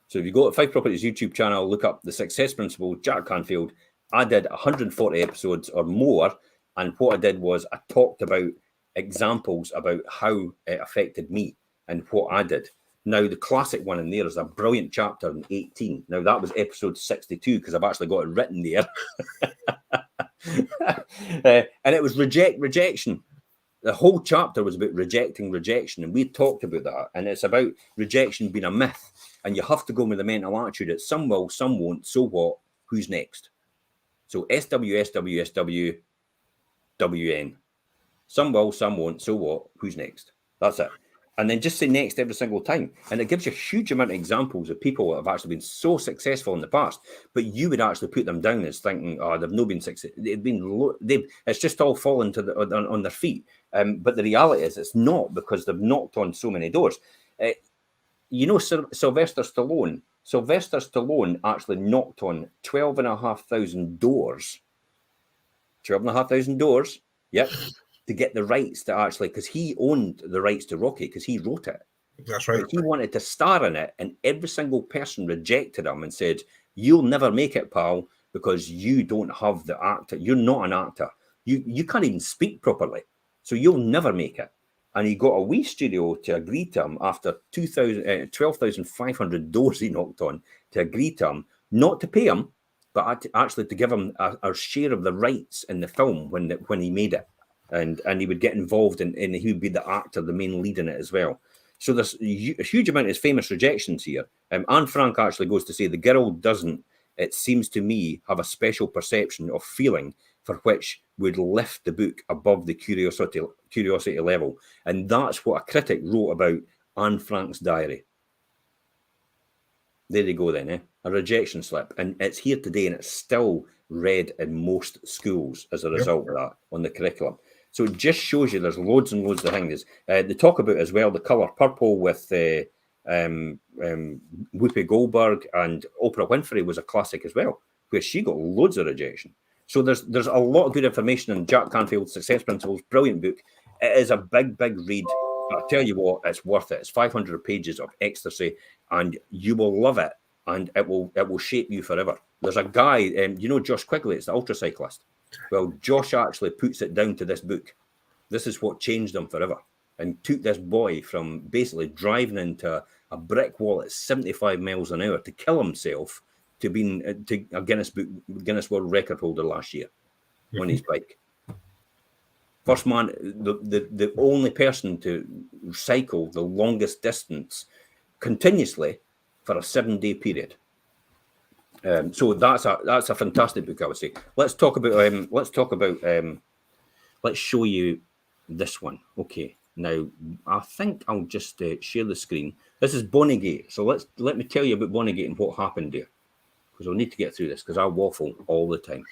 So if you go to Fife Properties YouTube channel, look up The Success Principle, Jack Canfield. I did 140 episodes or more. And what I did was I talked about examples about how it affected me and what I did. Now, the classic one in there is a brilliant chapter in 18. Now, that was episode 62 because I've actually got it written there. And it was rejection. The whole chapter was about rejecting rejection. And we talked about that. And it's about rejection being a myth. And you have to go with the mental attitude that some will, some won't. So what? Who's next? So SW. Some will, some won't. So what? Who's next? That's it. And then just say next every single time. And it gives you a huge amount of examples of people that have actually been so successful in the past, but you would actually put them down as thinking, oh, they've not been successful. It's just all fallen on their feet. But the reality is it's not, because they've knocked on so many doors. you know Sylvester Stallone? Sylvester Stallone actually knocked on 12,500 doors. 12,500 doors, yep, to get the rights to actually, because he owned the rights to Rocky, because he wrote it. That's right. But he wanted to star in it, and every single person rejected him and said, "You'll never make it, pal, because you don't have the actor. You're not an actor. You can't even speak properly, so you'll never make it." And he got a wee studio to agree to him after 12,500 doors he knocked on to agree to him, not to pay him, but actually to give him a share of the rights in the film when he made it, and he would get involved in he would be the actor, the main lead in it as well. So there's a huge amount of famous rejections here. Anne Frank actually goes to say the girl doesn't, it seems to me, have a special perception of feeling for which would lift the book above the curiosity level. And that's what a critic wrote about Anne Frank's diary. There you go then, a rejection slip. And it's here today, and it's still read in most schools as a result of that on the curriculum. So it just shows you there's loads and loads of things. They talk about as well the colour purple with Whoopi Goldberg, and Oprah Winfrey was a classic as well, where she got loads of rejection. So there's a lot of good information in Jack Canfield's Success Principles. Brilliant book. It is a big read. But I tell you what, it's worth it. It's 500 pages of ecstasy, and you will love it, and it will shape you forever. There's a guy, you know Josh Quigley, it's the ultra cyclist. Well, Josh actually puts it down to this book. This is what changed him forever, and took this boy from basically driving into a brick wall at 75 miles an hour to kill himself to being a Guinness World Record holder last year on his bike. First man, the only person to cycle the longest distance continuously for a 7-day period. So that's a fantastic book, I would say. Let's show you this one. Okay, now I think I'll just share the screen. This is Bonnygate. So let me tell you about Bonnygate and what happened there, because we'll need to get through this because I waffle all the time.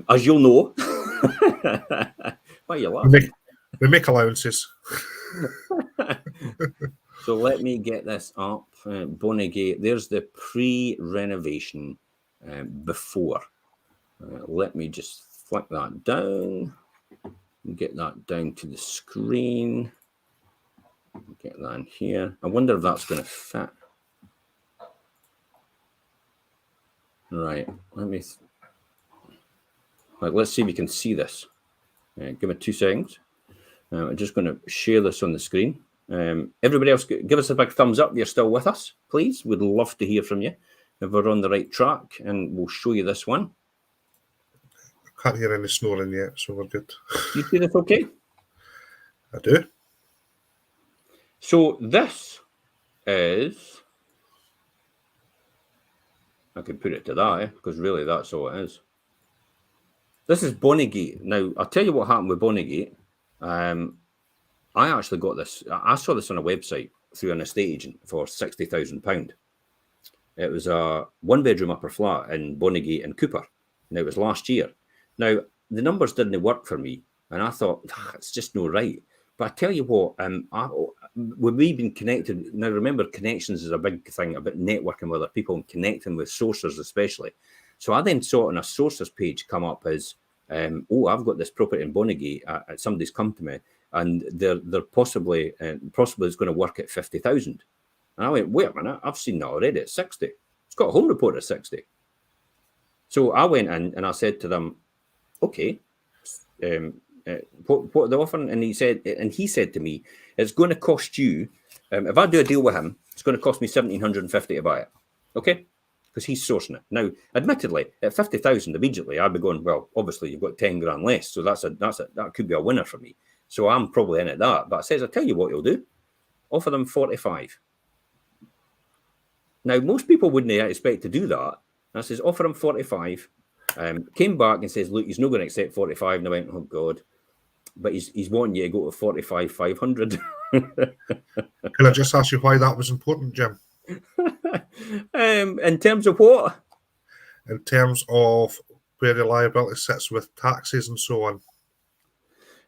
As you'll know, why are you laughing? We make allowances. So let me get this up. Bonnygate, there's the pre-renovation before. Let me just flick that down. Get that down to the screen. Get that in here. I wonder if that's going to fit. Right, let's see if we can see this. Give me 2 seconds. I'm just going to share this on the screen. Everybody else, give us a big thumbs up if you're still with us, please. We'd love to hear from you if we're on the right track, and we'll show you this one. I can't hear any snoring yet, so we're good. You see this okay? I do. So this is, I could put it to that, because really that's all it is. This is Bonnygate. Now, I'll tell you what happened with Bonnygate. I actually got this. I saw this on a website through an estate agent for £60,000. It was a 1-bedroom upper flat in Bonnygate and Cooper. Now, it was last year. Now, the numbers didn't work for me, and I thought, it's just no right. But I tell you what, when we've been connected, now remember, connections is a big thing about networking with other people and connecting with sources especially. So I then saw on a sources page come up as, I've got this property in Bonnygate. Somebody's come to me, and they're possibly it's going to work at 50,000. And I went, wait a minute, I've seen that already at 60. It's got a home report at 60. So I went in and I said to them, okay, what are they offering? And he said to me, it's going to cost you, if I do a deal with him, it's going to cost me $1,750 to buy it. Okay? Because he's sourcing it. Now, admittedly, at 50,000 immediately, I'd be going, well, obviously you've got 10 grand less, so that could be a winner for me. So I'm probably in at that. But I says, I'll tell you what you'll do. Offer them 45. Now, most people wouldn't expect to do that. And I says, offer him 45. Came back and says, look, he's not going to accept 45. And I went, oh, God. But he's wanting you to go to 45,500. Can I just ask you why that was important, Jim? In terms of what? In terms of where the liability sits with taxes and so on.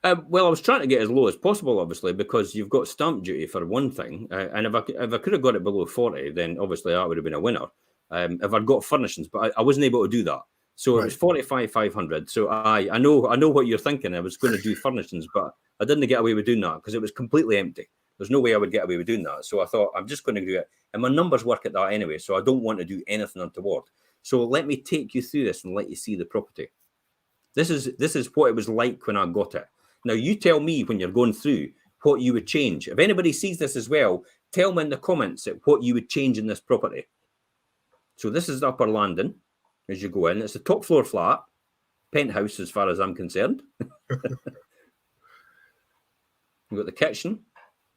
Well, I was trying to get as low as possible, obviously, because you've got stamp duty for one thing, and if I could have got it below 40, then obviously that would have been a winner. If I'd got furnishings, but I wasn't able to do that. So it was 45,500. So I know what you're thinking. I was going to do furnishings, but I didn't get away with doing that because it was completely empty. There's no way I would get away with doing that. So I thought I'm just going to do it, and my numbers work at that anyway. So I don't want to do anything untoward. So let me take you through this and let you see the property. This is what it was like when I got it. Now you tell me when you're going through what you would change. If anybody sees this as well, tell me in the comments what you would change in this property. So this is the upper landing as you go in. It's a top floor flat, penthouse as far as I'm concerned. You've got the kitchen.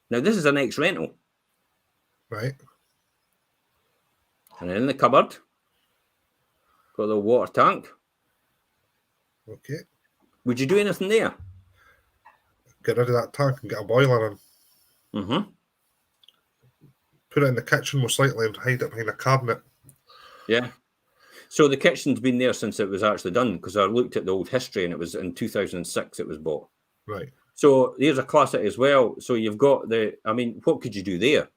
Now this is an ex-rental. Right. And then in the cupboard, got the water tank. Okay. Would you do anything there? Get rid of that tank and get a boiler in. Mm-hmm. Put it in the kitchen most likely and hide it behind a cabinet. Yeah. So the kitchen's been there since it was actually done, because I looked at the old history and it was in 2006 it was bought. Right. So there's a classic as well. So you've got what could you do there?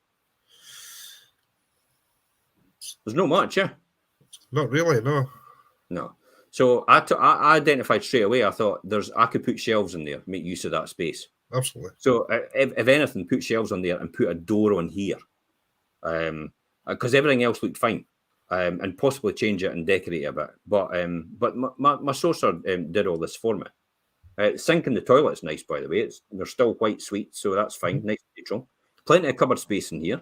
There's not much, yeah? Not really, no. No. So I identified straight away. I thought I could put shelves in there, make use of that space. Absolutely. So if anything, put shelves on there and put a door on here, because everything else looked fine, and possibly change it and decorate it a bit. But my sourcer did all this for me. Sink in the toilet's nice, by the way. They're still white sweet, so that's fine. Nice neutral. Plenty of cupboard space in here.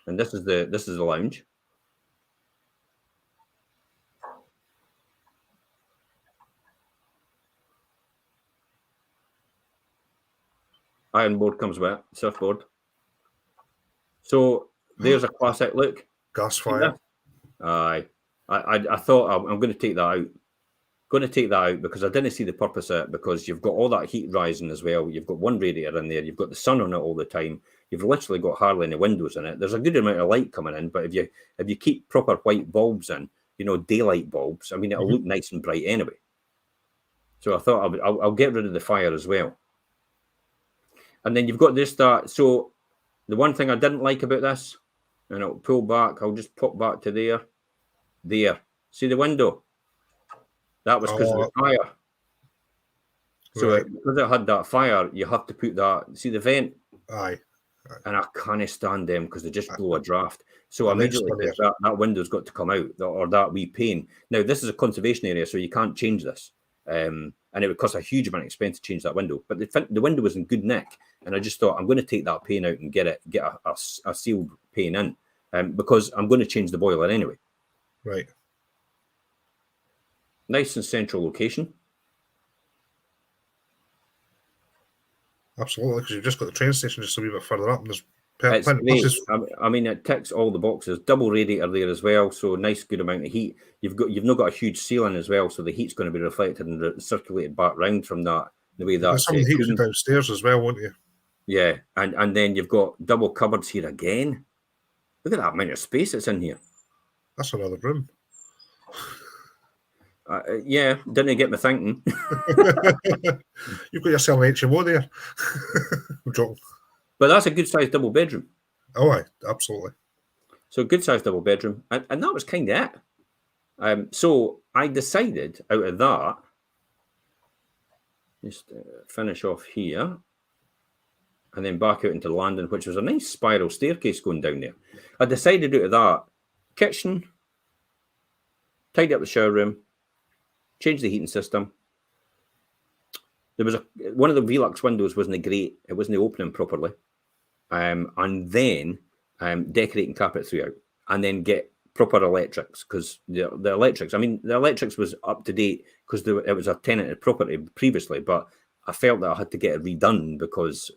And this is the lounge. Iron board comes with it, surfboard. So there's a classic look. Gas fire. Aye. I thought I'm going to take that out. Going to take that out because I didn't see the purpose of it, because you've got all that heat rising as well. You've got one radiator in there. You've got the sun on it all the time. You've literally got hardly any windows in it. There's a good amount of light coming in, but if you keep proper white bulbs in, daylight bulbs, I mean, it'll look nice and bright anyway. So I thought I'll get rid of the fire as well. And then you've got this so the one thing I didn't like about this, and it'll pull back, I'll just pop back to there. There. See the window? That was because of the fire. So because it had that fire, you have to put that. See the vent? Aye. And I can't stand them because they just blow a draft. So immediately that window's got to come out, or that wee pane. Now this is a conservation area, so you can't change this. And it would cost a huge amount of expense to change that window. But the window was in good nick, and I just thought I'm going to take that pane out and get a sealed pane in, because I'm going to change the boiler anyway. Right. Nice and central location. Absolutely, because you've just got the train station just a wee bit further up, and there's it's great. I mean, it ticks all the boxes. Double radiator there as well, so nice, good amount of heat. You've not got a huge ceiling as well, so the heat's going to be reflected and circulated back round from that. The way that some heat downstairs as well, won't you? Yeah, and then you've got double cupboards here again. Look at that amount of space that's in here. That's another room. Yeah, didn't get me thinking. You've got yourself an HMO there. But that's a good sized double bedroom. Oh, aye, absolutely. So good sized double bedroom, and that was kind of it. So I decided out of that, just finish off here, and then back out into the landing, which was a nice spiral staircase going down there. I decided out of that, kitchen, tidy up the shower room, change the heating system. There was one of the Velux windows wasn't great. It wasn't opening properly. And then decorate and carpet throughout. And then get proper electrics, because the electrics, I mean, the electrics was up to date because it was a tenanted property previously, but I felt that I had to get it redone because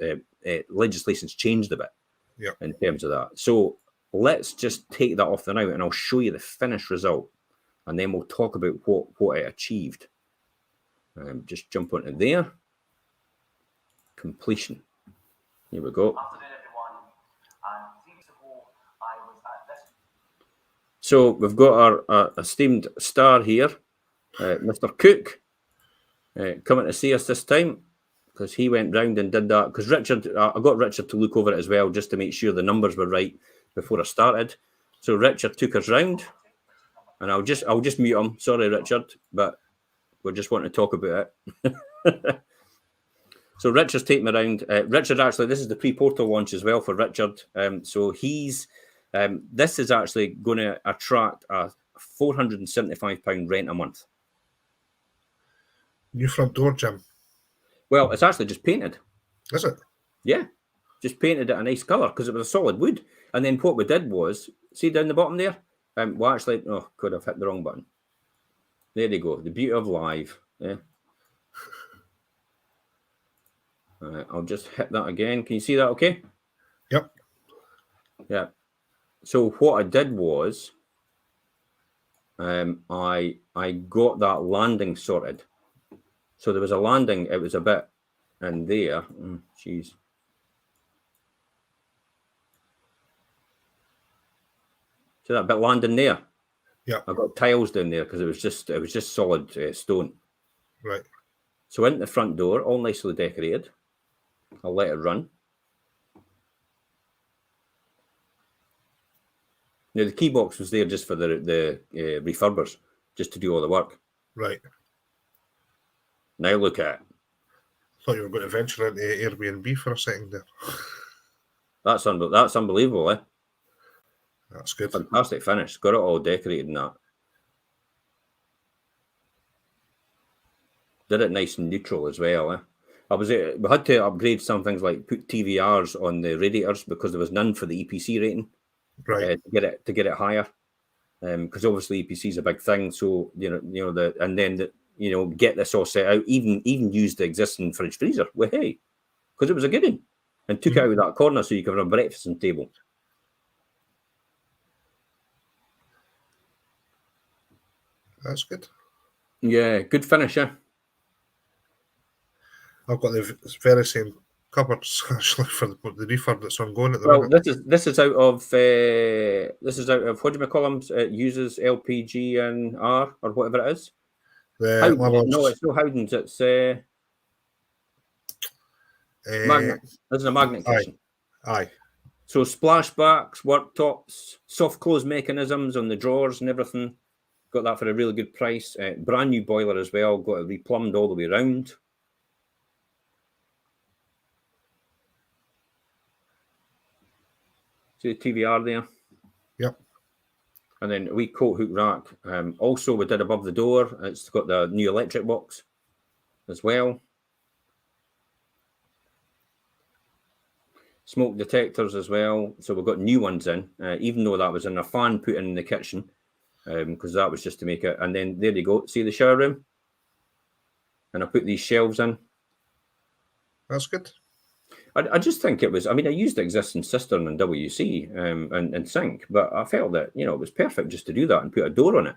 legislation's changed a bit in terms of that. So let's just take that off the now, and I'll show you the finished result. And then we'll talk about what it achieved. Just jump onto there. Completion. Here we go. So we've got our esteemed star here, Mr. Cook. coming to see us this time, because he went round and did that. Because Richard, I got Richard to look over it as well, just to make sure the numbers were right before I started. So Richard took us round, and I'll just mute him. Sorry, Richard, but we just want to talk about it. So Richard's taking me around. Richard, actually, this is the pre-portal launch as well for Richard. So he's this is actually going to attract a £475 rent a month. New front door, Jim. Well, it's actually just painted. Is it? Yeah, just painted it a nice colour because it was a solid wood. And then what we did was, see down the bottom there? Well, actually, oh, could have hit the wrong button. There you go. The beauty of live. Yeah. I'll just hit that again. Can you see that okay? Yep. Yeah. So what I did was I got that landing sorted. So there was a landing, it was a bit in there. Jeez. See that bit landing there? Yeah. I got tiles down there because it was just solid stone. Right. So into the front door, all nicely decorated. I'll let it run. Now the key box was there just for the refurbers, just to do all the work. Right. Now look at it. Thought you were going to venture into Airbnb for a second there. That's unbelievable, eh? That's good. Fantastic finish. Got it all decorated and that. Did it nice and neutral as well, eh? We had to upgrade some things like put TVRs on the radiators because there was none for the EPC rating. Right. To get it higher. Because obviously EPC is a big thing. So get this all set out. Even use the existing fridge freezer. Well, hey, because it was a good one, and took it out of that corner so you could have a breakfast table. That's good. Yeah, good finish, yeah. I've got the very same cupboards actually for the refurb that's ongoing at the Well, minute. this is out of what do we call them? It uses LPG and R or whatever it is. No, it's no Howdens. It's magnet. This is a magnet kitchen. Aye. So splashbacks, worktops, soft close mechanisms on the drawers and everything. Got that for a really good price. Brand new boiler as well. Got it replumbed all the way around. See the TVR there? Yep. And then a wee coat hook rack. Also, we did above the door. It's got the new electric box as well. Smoke detectors as well. So we've got new ones in, even though that was in a fan put in the kitchen, because that was just to make it. And then there you go. See the shower room? And I put these shelves in. That's good. I just think it was, I used the existing cistern and WC and sink, but I felt that, it was perfect just to do that and put a door on it.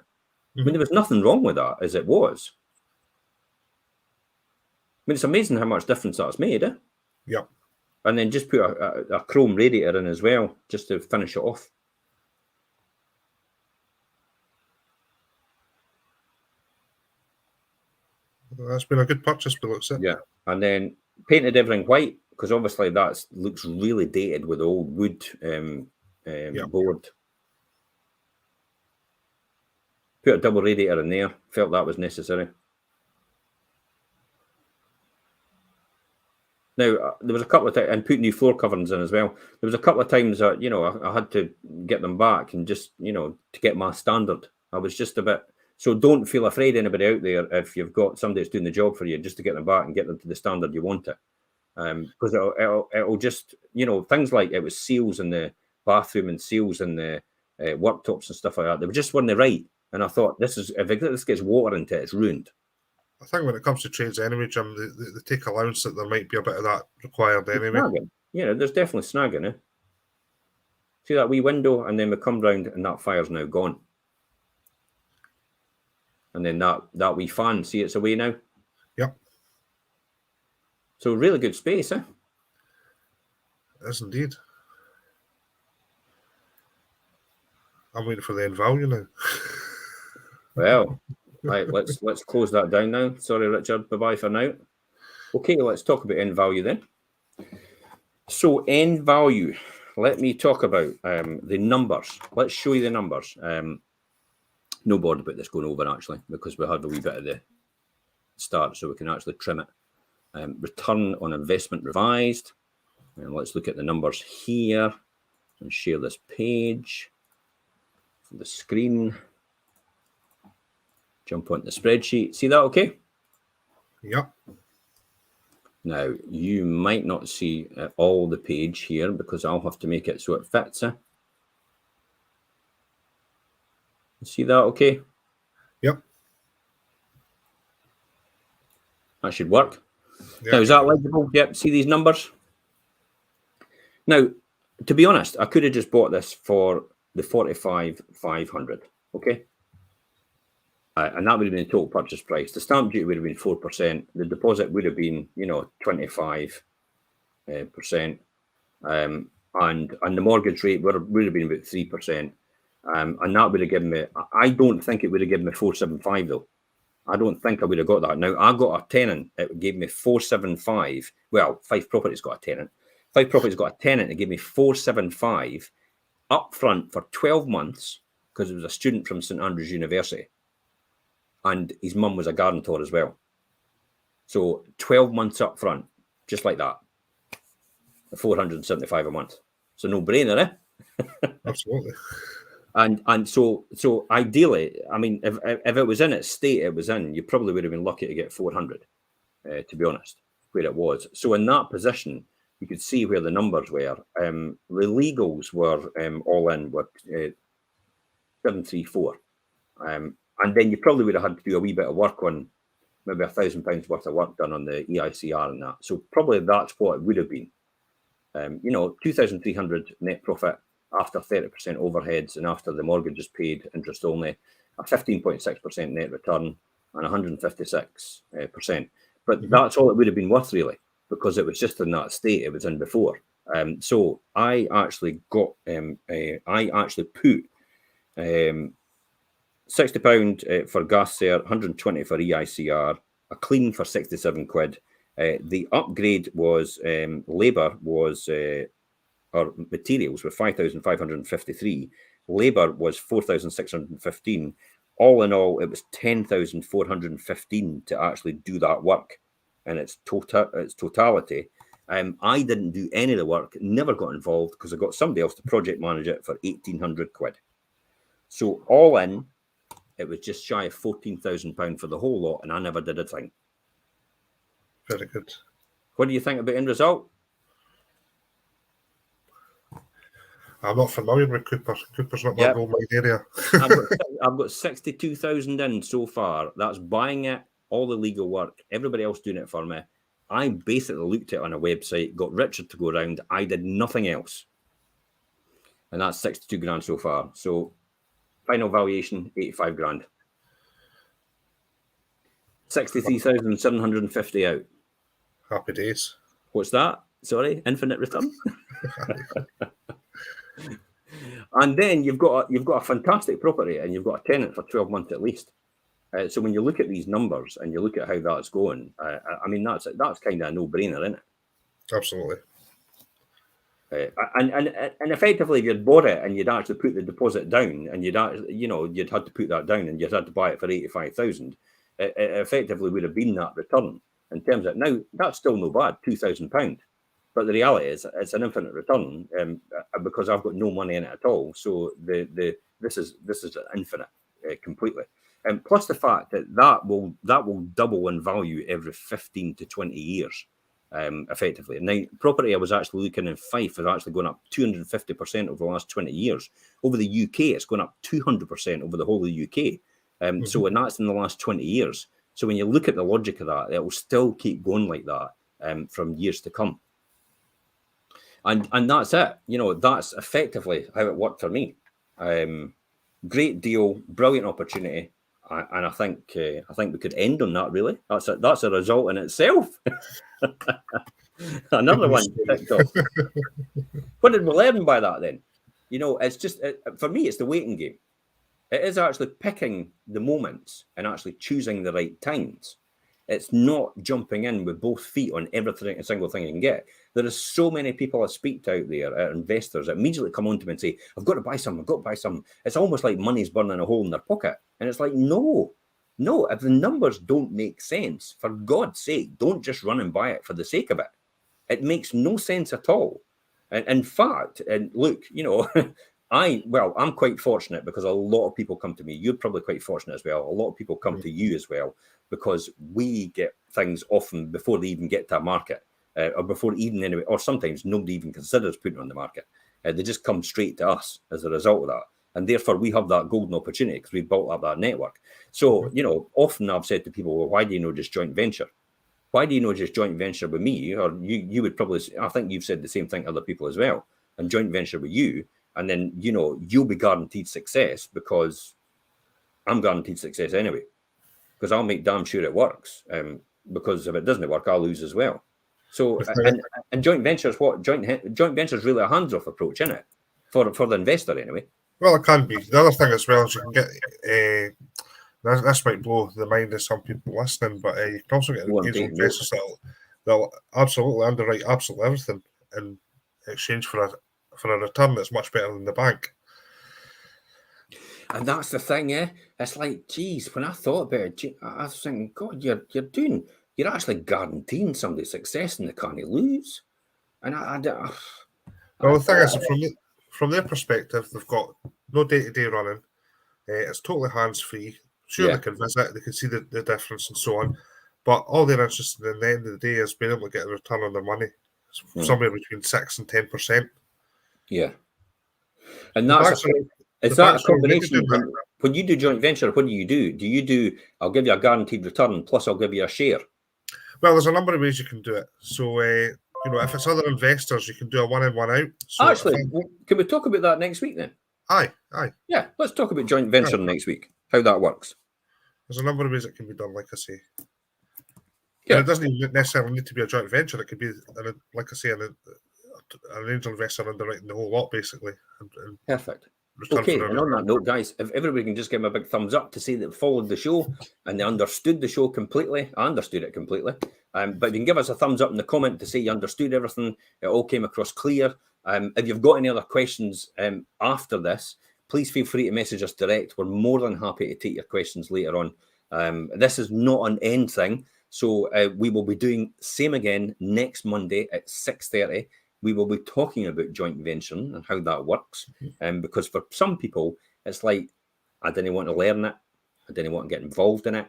There was nothing wrong with that as it was. It's amazing how much difference that's made, eh? Yep. And then just put a chrome radiator in as well, just to finish it off. That's been a good purchase, but looks it. Yeah. And then painted everything white, because obviously that looks really dated with the old wood board. Put a double radiator in there. Felt that was necessary. Now, there was a couple of times, and put new floor coverings in as well. There was a couple of times that, I had to get them back and just, to get my standard. I was just a bit, so don't feel afraid, anybody out there, if you've got somebody that's doing the job for you, just to get them back and get them to the standard you want it. Because it'll just, things like it was seals in the bathroom and seals in the worktops and stuff like that. They were just weren't right. And I thought, if this gets water into it, it's ruined. I think when it comes to trades anyway, Jim, they take allowance that there might be a bit of that required anyway. Snagging. Yeah, there's definitely snagging. Eh? See that wee window, and then we come round and that fire's now gone. And then that wee fan, see it's away now? Yep. So really good space, eh? It is indeed. I'm waiting for the end value now. Well, Right, let's close that down now. Sorry, Richard. Bye-bye for now. Okay, let's talk about end value then. So end value, let me talk about the numbers. Let's show you the numbers. No bored about this going over, actually, because we had a wee bit at the start, so we can actually trim it. Return on investment revised. And let's look at the numbers here and share this page from the screen. Jump onto the spreadsheet. See that okay? Yep. Now, you might not see all the page here because I'll have to make it so it fits. See that okay? Yep. That should work. Yep. Now, is that legible? Yep. See these numbers? Now, to be honest, I could have just bought this for the 45,500. Okay. And that would have been the total purchase price. The stamp duty would have been 4%. The deposit would have been, 25%. And the mortgage rate would have been about 3%. And that would have given me, I don't think it would have given me 475 though. I don't think I would have got that. Now, I got a tenant. It gave me 475. Well, 5 properties got a tenant. 5 properties got a tenant. It gave me 475 up front for 12 months because it was a student from St Andrews University. And his mum was a guarantor as well. So 12 months up front, just like that. 475 a month. So no brainer, eh? Absolutely. And so ideally, I mean, if it was in its state it was in, you probably would have been lucky to get 400, to be honest, where it was. So in that position, you could see where the numbers were. The legals were all in with 734. And then you probably would have had to do a wee bit of work on maybe £1,000 worth of work done on the EICR and that. So probably that's what it would have been. 2,300 net profit after 30% overheads and after the mortgage is paid, interest only, a 15.6% net return and 156%. But that's all it would have been worth really, because it was just in that state it was in before. So I actually got, I actually put £60 for gas cert, 120 for EICR, a clean for 67 quid. The upgrade was labour was, or materials were 5,553. Labour was 4,615. All in all, it was 10,415 to actually do that work in its totality. I didn't do any of the work, never got involved because I got somebody else to project manage it for 1,800 quid. So all in, it was just shy of £14,000 for the whole lot, and I never did a thing. Very good. What do you think about end result? I'm not familiar with Cooper. Cooper's not my gold mine area. I've got 62,000 in so far. That's buying it, all the legal work, everybody else doing it for me. I basically looked at it on a website, got Richard to go around. I did nothing else. And that's 62 grand so far. So final valuation, 85 grand. 63,750 out. Happy days. What's that? Sorry, infinite return. And then you've got a fantastic property and you've got a tenant for 12 months at least. So when you look at these numbers and you look at how that's going, I mean that's kind of a no-brainer, isn't it? Absolutely. And effectively, if you'd bought it and you'd actually put the deposit down, and you'd had to put that down, and you'd had to buy it for 85,000, it effectively would have been that return in terms of now. That's still no bad, £2,000. But the reality is, it's an infinite return because I've got no money in it at all. So this is infinite completely. And plus the fact that will double in value every 15 to 20 years, effectively. Now, property I was actually looking in Fife is actually going up 250% over the last 20 years. Over the UK, it's going up 200% over the whole of the UK. So, and that's in the last 20 years. So when you look at the logic of that, it will still keep going like that from years to come. And that's it. That's effectively how it worked for me. Great deal, brilliant opportunity, and I think we could end on that. Really, that's a result in itself. Another one ticked off. What did we learn by that then? It's just for me, it's the waiting game. It is actually picking the moments and actually choosing the right times. It's not jumping in with both feet on every single thing you can get. There are so many people I speak to out there, investors, that immediately come on to me and say, I've got to buy some, I've got to buy some. It's almost like money's burning a hole in their pocket. And it's like, no, if the numbers don't make sense, for God's sake, don't just run and buy it for the sake of it. It makes no sense at all. And in fact, and look, you know, I'm quite fortunate because a lot of people come to me. You're probably quite fortunate as well. A lot of people come to you as well because we get things often before they even get to a market, or before even anyway, or sometimes nobody even considers putting on the market. They just come straight to us as a result of that. And therefore, we have that golden opportunity because we built up that network. So, you know, often I've said to people, well, why do you know just joint venture? Why do you know just joint venture with me? Or you would probably, I think you've said the same thing to other people as well, and joint venture with you. And then, you know, you'll be guaranteed success because I'm guaranteed success anyway, because I'll make damn sure it works. Because if it doesn't work, I'll lose as well. So, and joint ventures, what joint venture is really a hands-off approach, isn't it? For the investor anyway. Well, it can be. The other thing as well is you can get, this might blow the mind of some people listening, but you can also get angel investors that'll absolutely underwrite absolutely everything in exchange for a return that's much better than the bank. And that's the thing, it's like, geez, when I thought about it, I was thinking, God, you're actually guaranteeing somebody success and they can't lose. And well, the thing is, from their perspective, they've got no day-to-day running. It's totally hands-free. Sure, they can visit, they can see the difference and so on. But all they're interested in at the end of the day is being able to get a return on their money. Somewhere between 6 and 10%. Yeah. And it's that combination. When you do joint venture, what do you do? Do you do, I'll give you a guaranteed return, plus I'll give you a share? Well, there's a number of ways you can do it. So, you know, if it's other investors, you can do a one in, one out. So actually, can we talk about that next week then? Aye. Yeah, let's talk about joint venture next week, how that works. There's a number of ways it can be done, like I say. Yeah. And it doesn't even necessarily need to be a joint venture. It could be, like I say, an angel investor underwriting the whole lot, basically. Perfect. Okay, and on that note, guys, if everybody can just give me a big thumbs up to say that they followed the show and they understood the show completely. I understood it completely. But you can give us a thumbs up in the comment to say you understood everything. It all came across clear. If you've got any other questions after this, please feel free to message us direct. We're more than happy to take your questions later on. This is not an end thing. So we will be doing same again next Monday at 6:30. We will be talking about joint venturing and how that works. Because for some people, it's like, I didn't want to learn it. I didn't want to get involved in it.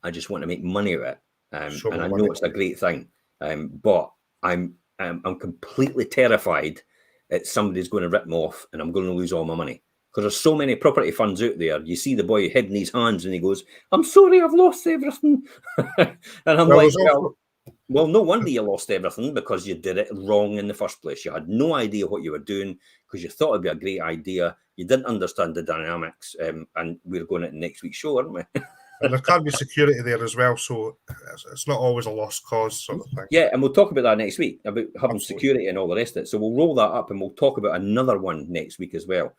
I just want to make money out of it. And I know it's a great thing. But I'm completely terrified that somebody's going to rip me off and I'm going to lose all my money. Because there's so many property funds out there. You see the boy heading his hands and he goes, I'm sorry, I've lost everything. And I'm well, no wonder you lost everything, because you did it wrong in the first place. You had no idea what you were doing because you thought it'd be a great idea. You didn't understand the dynamics. And we're going at next week's show, aren't we? And there can be security there as well. So it's not always a lost cause sort of thing. Yeah, and we'll talk about that next week, about having security and all the rest of it. So we'll roll that up and we'll talk about another one next week as well.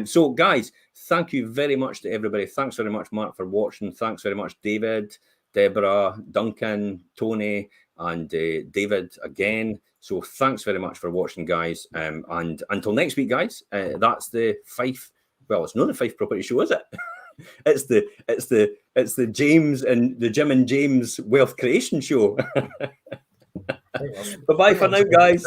So, guys, thank you very much to everybody. Thanks very much, Mark, for watching. Thanks very much, David, Deborah, Duncan, Tony, and David again. So thanks very much for watching, guys. And until next week, guys, that's the Fife. Well, it's not the Fife Property Show, is it? it's the James and the Jim and James Wealth Creation Show. Bye-bye for now, guys.